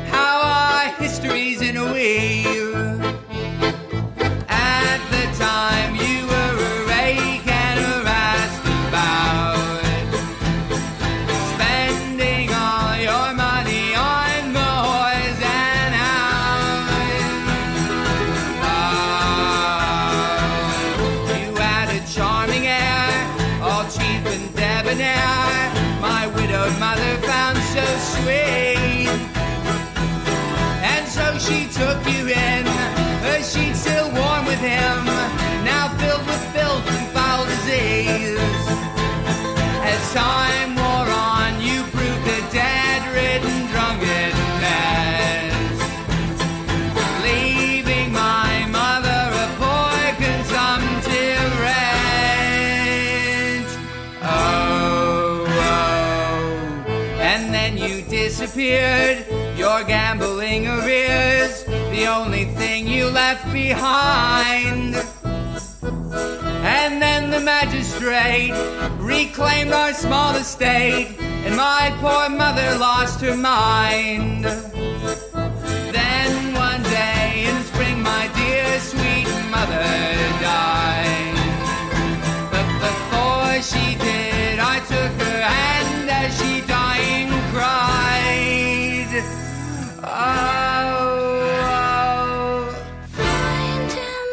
how our history's in a weave. At the time you were a rake and a roustabout, spending all your money on boys and hounds. You had a charming air, all cheap and debonair, my widowed mother found so sweet. And so she took you in, her sheets still warm with him, now filled with filth and foul disease. As time wore on, you proved a dead-ridden, drunken mess, leaving my mother a poor, consumptive wretch. Oh, and then you disappeared, your gambling arrears, the only thing you left behind. And then the magistrate reclaimed our small estate, and my poor mother lost her mind. Then one day in spring, my dear sweet mother died. But before she did, I took her hand as she dying cried. Oh, Find him,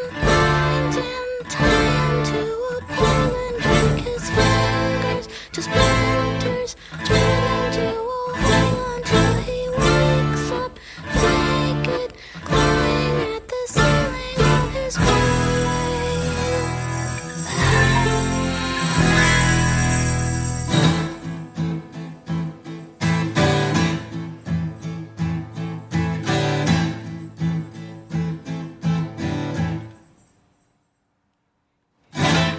tie him to a pole and break his fingers to splinters, turn him to a hole until he wakes up naked, clawing at the ceiling of his grave.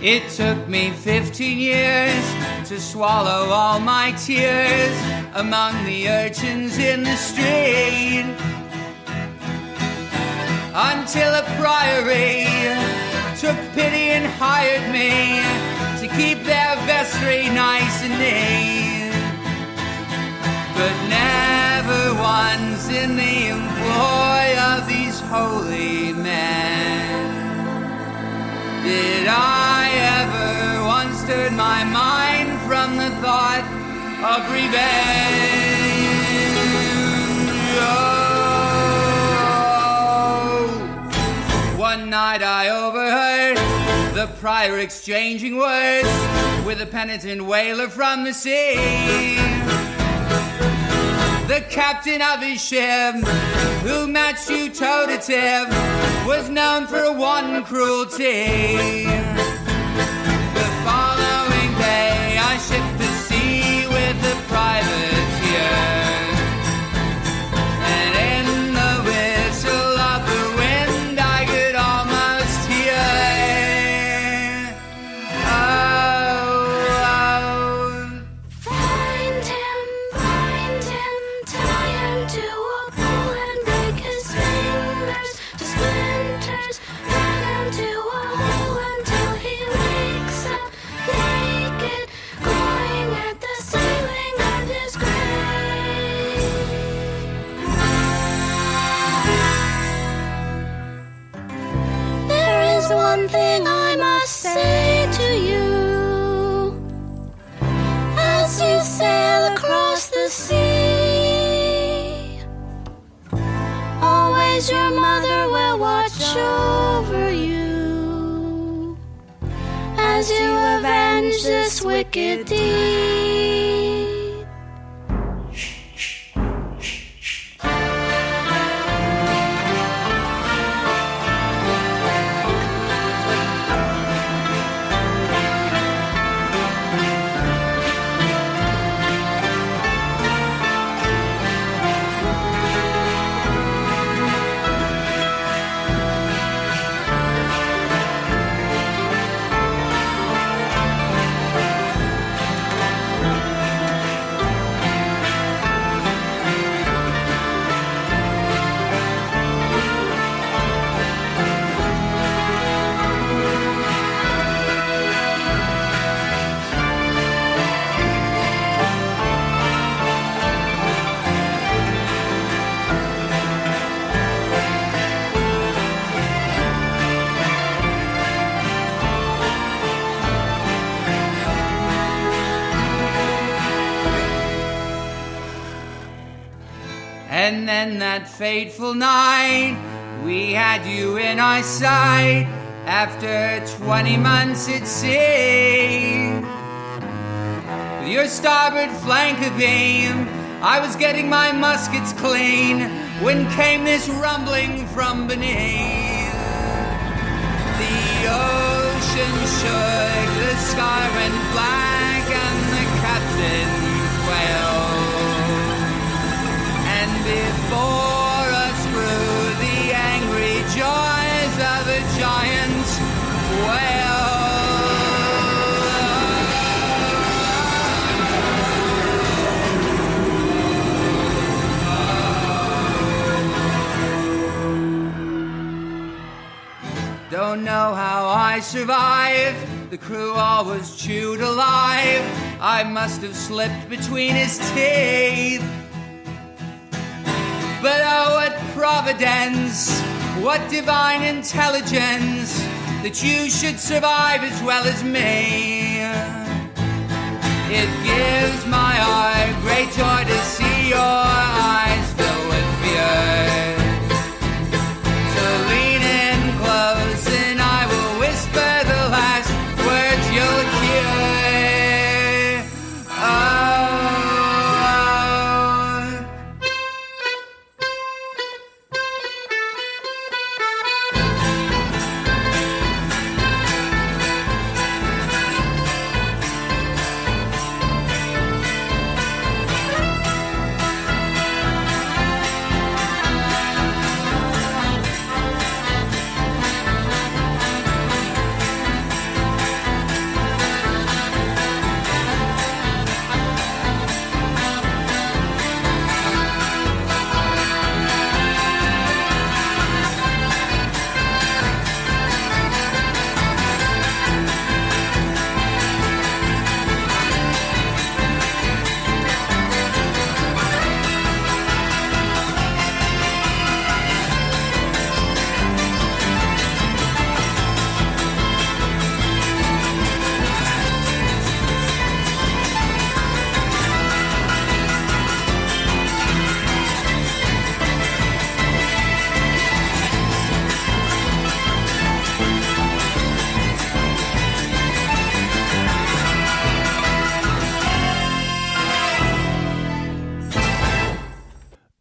It took me 15 years to swallow all my tears among the urchins in the street, until a priory took pity and hired me to keep their vestry nice and neat. But never once in the employ of these holy men did I ever once turn my mind from the thought of revenge. Oh. One night I overheard the prior exchanging words with a penitent whaler from the sea. The captain of his ship, who matched you toe-to-tip, was known for one cruelty. The following day I shipped to sea with a privateer, and in the whistle of the wind I could almost hear, Find him, tie him to a pole and break his fingers to splinters, run him to a hole until he wakes up naked, clawing at the ceiling of his grave. There is one thing I must say to you. As you sail across the sea, always your mother will watch over you as you avenge this wicked deed. And then that fateful night, we had you in our sight. After 20 months at sea, with your starboard flank abeam, I was getting my muskets clean when came this rumbling from beneath. The ocean shook, the sky went black, and the captain quailed. And before us grew the angry joys of a giant whale. Don't know how I survived. The crew all was chewed alive. I must have slipped between his teeth. But oh, what providence, what divine intelligence, that you should survive as well as me. It gives my heart great joy to see your eyes fill with fear. So lean in close and I will whisper the last words you'll hear. Oh.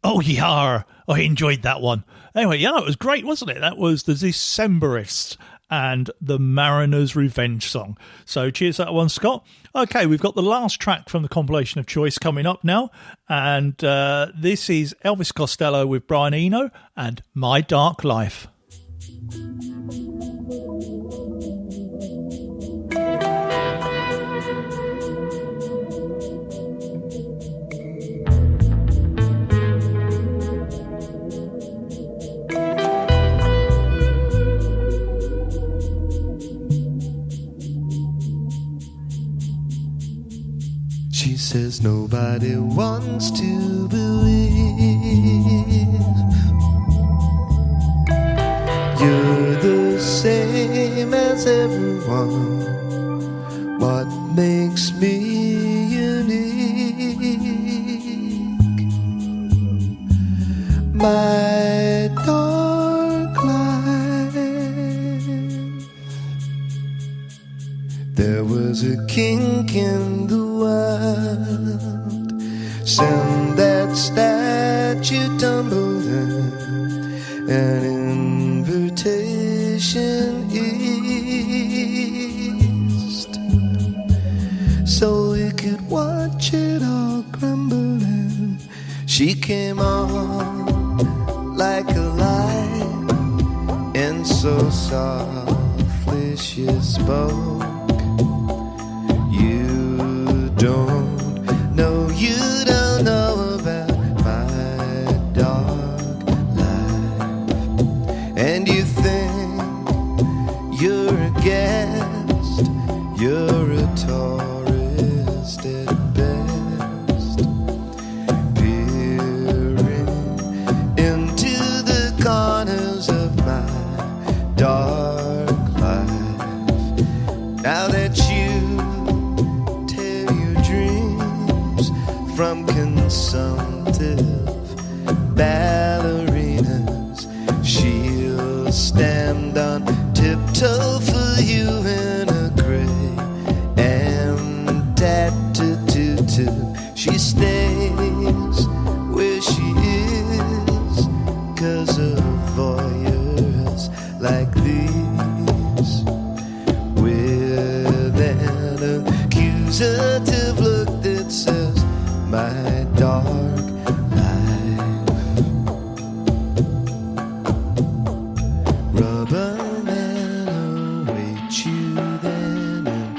Oh, yeah, I enjoyed that one. Anyway, yeah, that was great, wasn't it? That was the Decemberists and the Mariner's Revenge song. So cheers to that one, Scott. Okay, we've got the last track from the compilation of choice coming up now. And this is Elvis Costello with Brian Eno and My Dark Life. She says nobody wants to believe you're the same as everyone. What makes me unique? My dark life. There was a kink in the world, send that statue tumbling, an invitation east, so we could watch it all crumbling. She came on like a light, and so softly she spoke. You don't know about my dark life, and you think you're a guest, you're a tourist at best, peering into the corners of my dark life. Now that you from consumptive ballerinas. She'll stand on tiptoe for you in a gray and tattoo. She stays where she is 'cause of voyeurs like these, with an accusative look that says, my dark life. Rubber man awaits you then in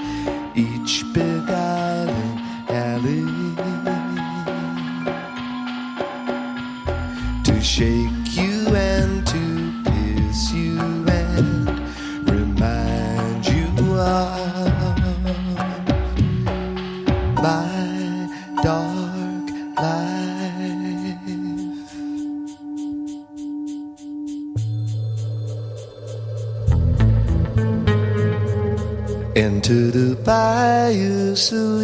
each big island alley to shake you and to kiss you and remind you of my dark life. Into the bayou salute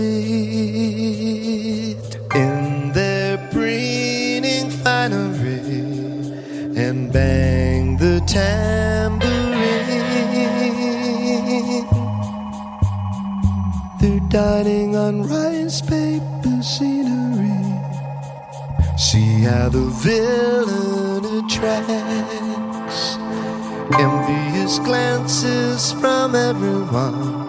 in their preening finery and bang the tambourine. They're dining on rice paper scenery. See how the villain attracts envious glances from everyone.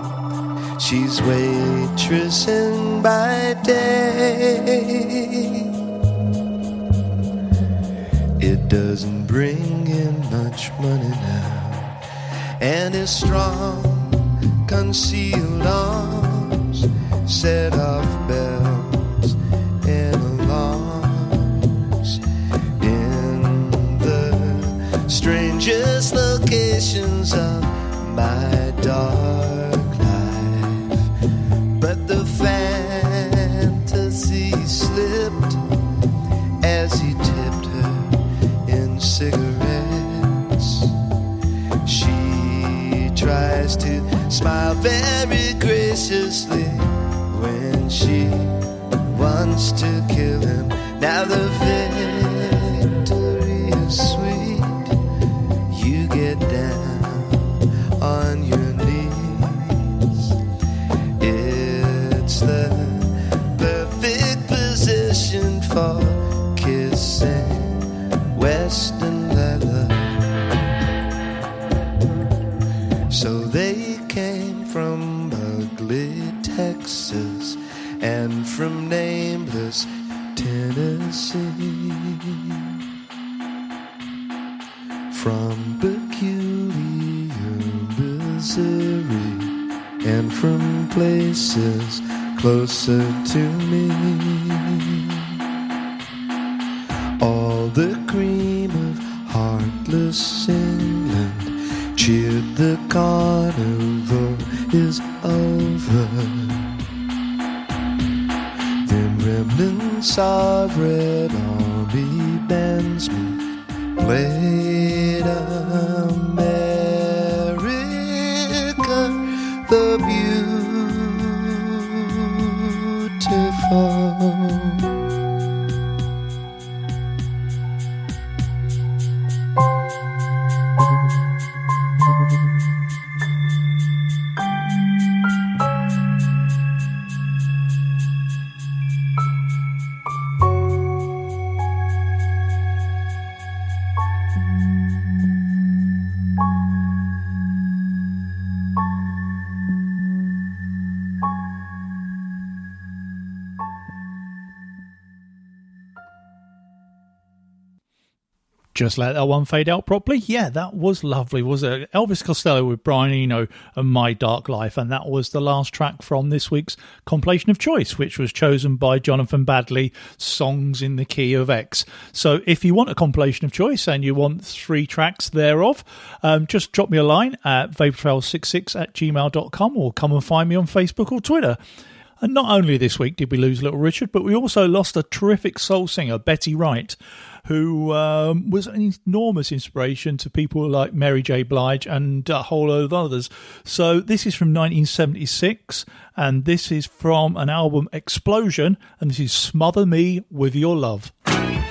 She's waitressing by day. It doesn't bring in much money now, and his strong concealed arms set off bells and alarms in the strangest locations of my dark life. But the fantasy slipped as he tipped her in cigarettes. She tries to smile very graciously when she wants to kill him. Now the victory is sweet. You get down on your knees. It's the perfect position for kissing Western leather. So they came from ugly Texas and from nameless Tennessee, from peculiar Missouri, and from places closer to me. All the cream of heartless England cheered the carnival is over. Then remnants of Red Army bandsmen played America the Beautiful. Just let that one fade out properly. Yeah, that was lovely, was it? Elvis Costello with Brian Eno and My Dark Life, and that was the last track from this week's compilation of choice, which was chosen by Jonathan Badley, Songs in the Key of X. So if you want a compilation of choice and you want 3 tracks thereof, just drop me a line at vapourtrails66@gmail.com or come and find me on Facebook or Twitter. And not only this week did we lose Little Richard, but we also lost a terrific soul singer, Betty Wright, who was an enormous inspiration to people like Mary J. Blige and a whole load of others. So this is from 1976, and this is from an album, Explosion, and this is Smother Me With Your Love. Smother me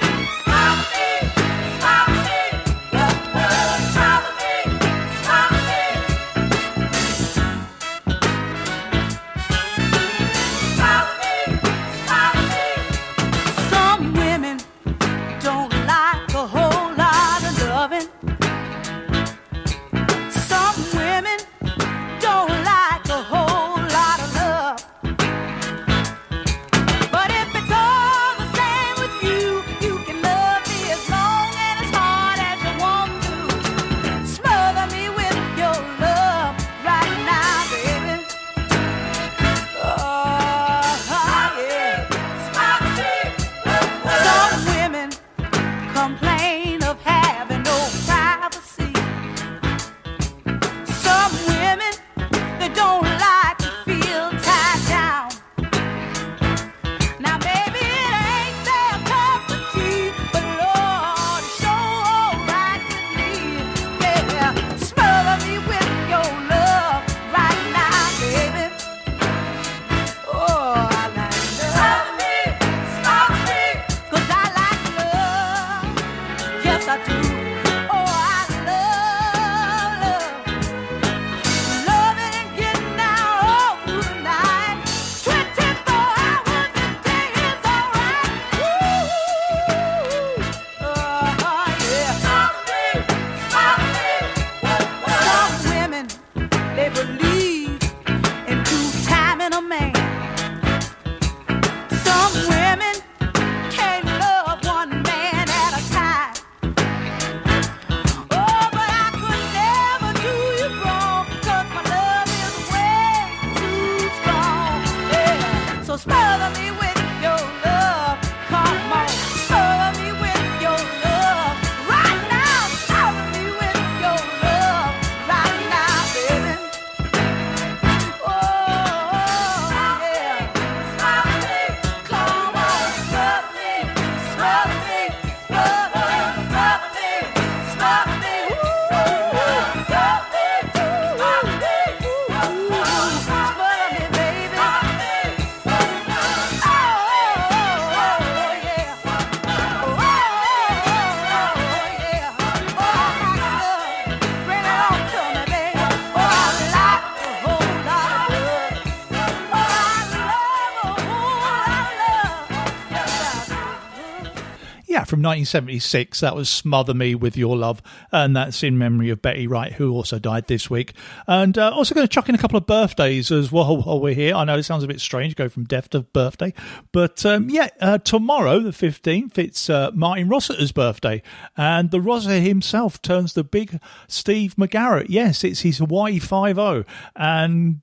from 1976. That was Smother Me With Your Love, and that's in memory of Betty Wright, who also died this week. And also going to chuck in a couple of birthdays as well while we're here. I know it sounds a bit strange, go from death to birthday, but tomorrow, the 15th, it's Martin Rossiter's birthday, and the Rossiter himself turns the big Steve McGarrett. Yes, it's his Hawaii 5-0, and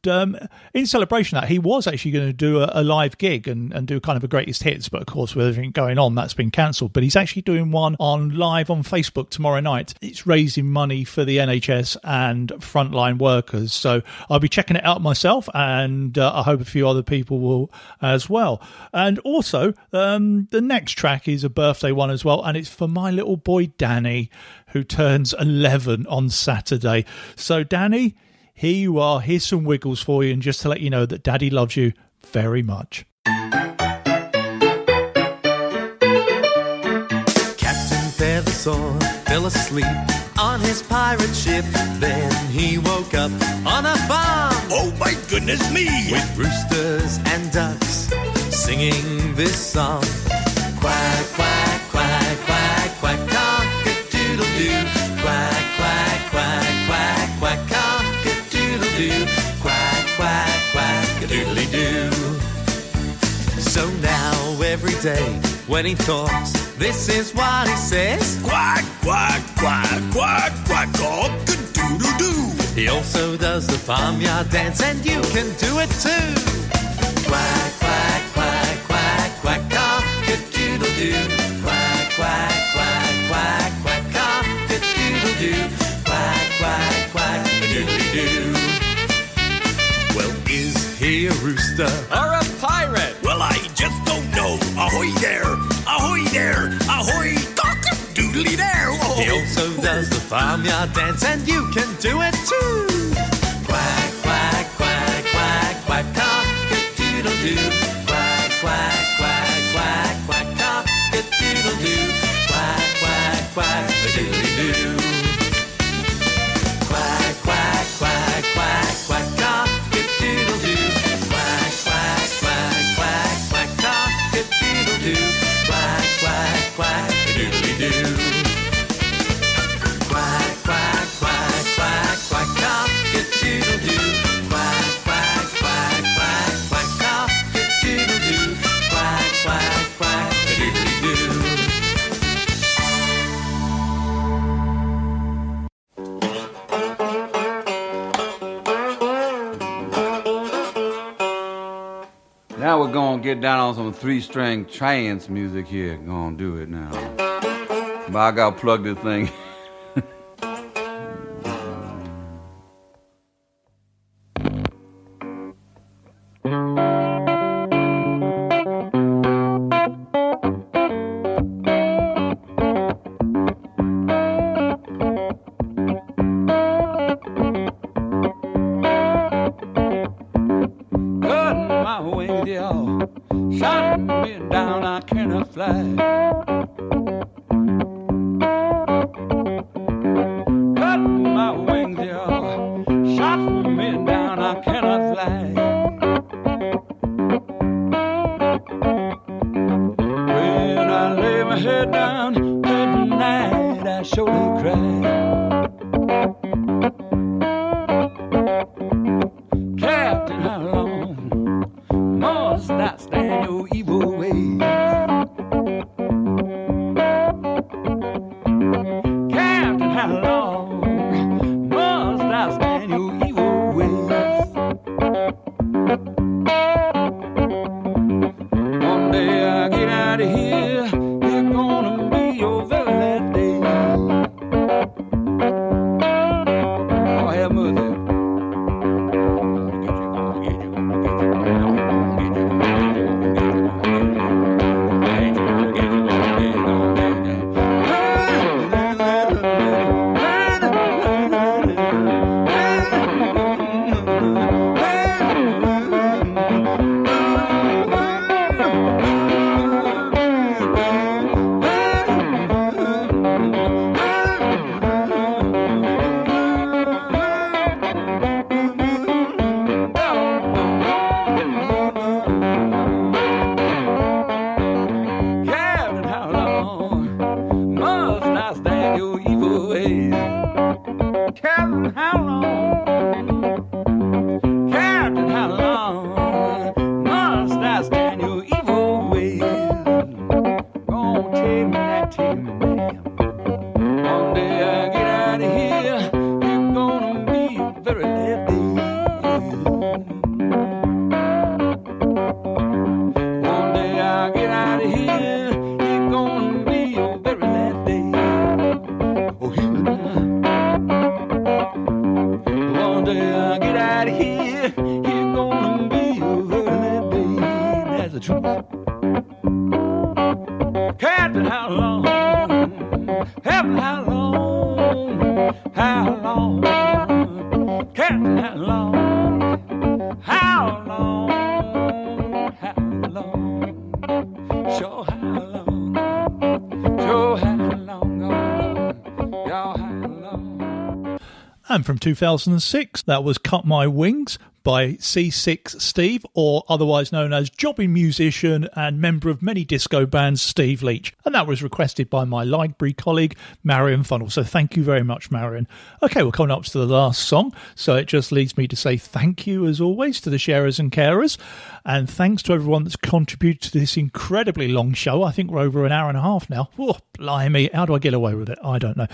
in celebration of that, he was actually going to do a live gig and do kind of a greatest hits, but of course with everything going on, that's been cancelled. But he's actually doing one live on Facebook tomorrow night. It's raising money for the NHS and frontline workers, so I'll be checking it out myself, and I hope a few other people will as well. And also the next track is a birthday one as well, and it's for my little boy Danny, who turns 11 on Saturday. So Danny, here you are. Here's some Wiggles for you, and just to let you know that Daddy loves you very much. Captain Feathersword fell asleep on his pirate ship. Then he woke up on a farm. Oh my goodness me! With roosters and ducks singing this song. Quack, quack, quack, quack, quack, cock-a-doodle-doo. Quack, quack, quack, quack, quack, cock-a-doodle-doo. Quack, quack, quack-a-doodly-doo. So now every day when he talks, this is what he says. Quack, quack, quack, quack, quack, cock-a-doodle-doo. He also does the farmyard dance, and you can do it too. Quack, quack, quack, quack, quack, cock-a-doodle-doo. Quack, quack, quack, quack, quack, cock-a-doodle-doo. Quack, quack, quack-a-doodle-doo. Well, is he a rooster or a pirate? Well, I just don't know. Ahoy there, ahoy there, ahoy, cock-a-doodly there. Oh. He also does the farmyard dance, and you can do it too. Quack, quack, quack, quack, quack, cock-a-doodle-doo. Quack, quack, quack, quack, quack, cock-a-doodle-doo. Quack, quack, quack-a-doodly-doo. Quack, quack, quack, quack, quack, cock-a-doodle-doo. Quack, quack, quack, quack, quack, cock-a-doodle-doo. Quack, quack, quack-a-doodly-doo. Quack, quack, quack, quack, quack, cock-a-doodle-doo. Quack, quack, quack, quack, quack, cock-a-doodle-doo. Quack, quack, quack-a-doodly-doo. Now we're gonna get down on some three-string trance music here. Gonna do it now. But I gotta plug this thing. Shot me down, I cannot fly. Cut my wings, y'all. Shot me down, I cannot fly. When I lay my head down at night, I surely cry. Captain, how long must I stand your evil ways? Captain, how long must I stand your evil ways? One day I get out of here, it's gonna be your very last day. Oh, have mercy. the truth. Captain, how long? Captain, how long? How long? Captain, how long? How long? How long? Sure, how long? Sure, how long? Y'all, how long? And from 2006, that was Cut My Wings by C6 Steve, or otherwise known as jobbing musician and member of many disco bands, Steve Leach. And that was requested by my library colleague, Marion Funnell. So thank you very much, Marion. Okay, we're coming up to the last song. So it just leaves me to say thank you, as always, to the sharers and carers. And thanks to everyone that's contributed to this incredibly long show. I think we're over an hour and a half now. Oh, blimey. How do I get away with it? I don't know.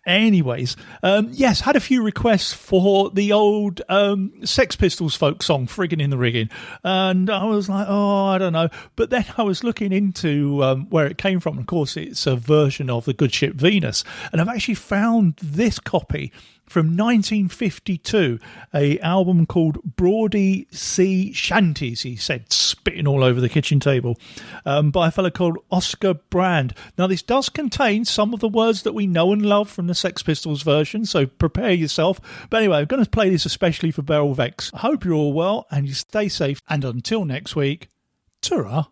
Anyways, yes, had a few requests for the old Sex Pistols folk song, Friggin' in the Riggin'. And I was like, oh, I don't know. But then I was looking into where it came from. Of course, it's a version of the good ship Venus. And I've actually found this copy from 1952, a album called Broady Sea Shanties, he said, spitting all over the kitchen table, by a fellow called Oscar Brand. Now, this does contain some of the words that we know and love from the Sex Pistols version, so prepare yourself. But anyway, I'm going to play this especially for Beryl Vex. I hope you're all well and you stay safe. And until next week, ta-ra.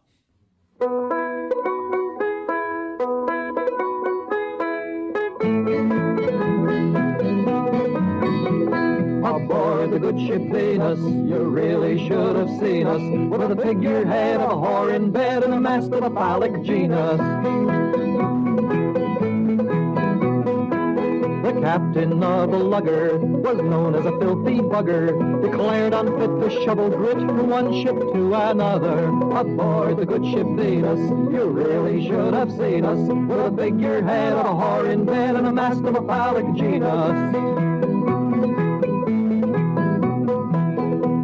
Aboard the good ship Venus, you really should have seen us, with a figurehead of a whore in bed and a mast of a phallic genus. The captain of the lugger was known as a filthy bugger, declared unfit to shovel grit from one ship to another. Aboard the good ship Venus, you really should have seen us, with a figurehead of a whore in bed and a mast of a phallic genus.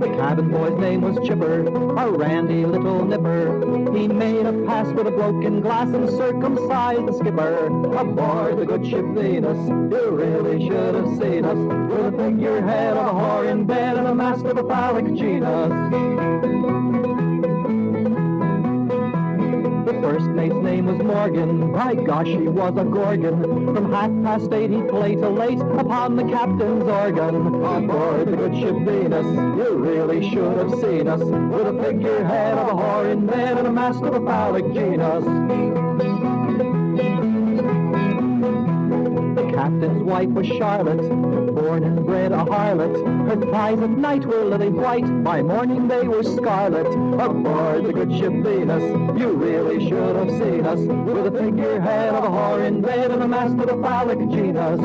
The cabin boy's name was Chipper, a randy little nipper. He made a pass with a broken glass and circumcised the skipper. Aboard the good ship Venus, you really should have seen us, with a figurehead of a whore in bed and a mast of a phallic genus. The first mate's name was Morgan, by gosh he was a gorgon. From 8:30 he'd play till late upon the captain's organ. Aboard the good ship Venus, you really should have seen us, with a figurehead of a whore in bed and a mast of a phallic genus. The captain's wife was Charlotte, born and bred a harlot. Her thighs at night were lily white, by morning they were scarlet. Aboard the good ship Venus, you really should have seen us, with a figurehead of a whore in bed and a mast of a phallic genus.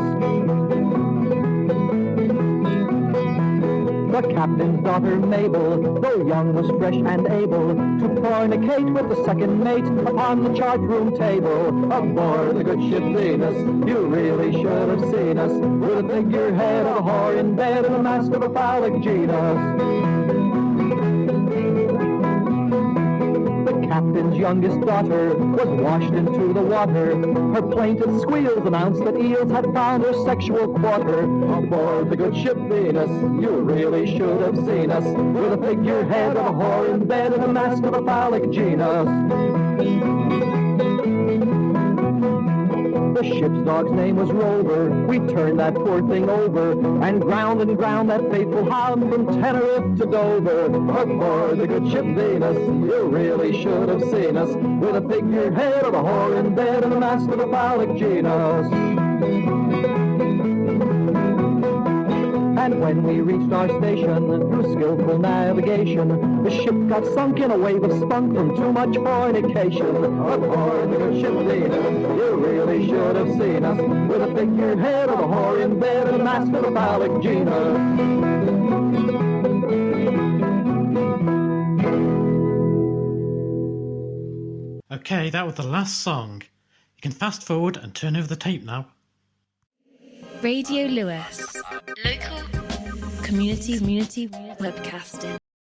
The captain's daughter Mabel, though young, was fresh and able to fornicate with the second mate upon the chart room table. Aboard the good ship Venus, you really should have seen us, with a figurehead of a whore in bed and a mast of a phallic genus. The captain's youngest daughter was washed into the water. Her plaintive squeals announced that eels had found her sexual quarter. Aboard the good ship Venus, you really should have seen us, with a figurehead of a whore in bed and a mast of a phallic genus. The ship's dog's name was Rover. We turned that poor thing over and ground that faithful hound from Tenerife to Dover. Aboard the good ship Venus, you really should have seen us, with a figurehead of a whore in bed and a mast of a phallic genus. And when we reached our station, through skillful navigation, the ship got sunk in a wave of spunk from too much fornication. Aboard the good ship Venus, you really should have seen us, with a figurehead of a whore in bed and a mast of a phallic genus. Okay, that was the last song. You can fast forward and turn over the tape now. Radio Lewis. Local community webcasting.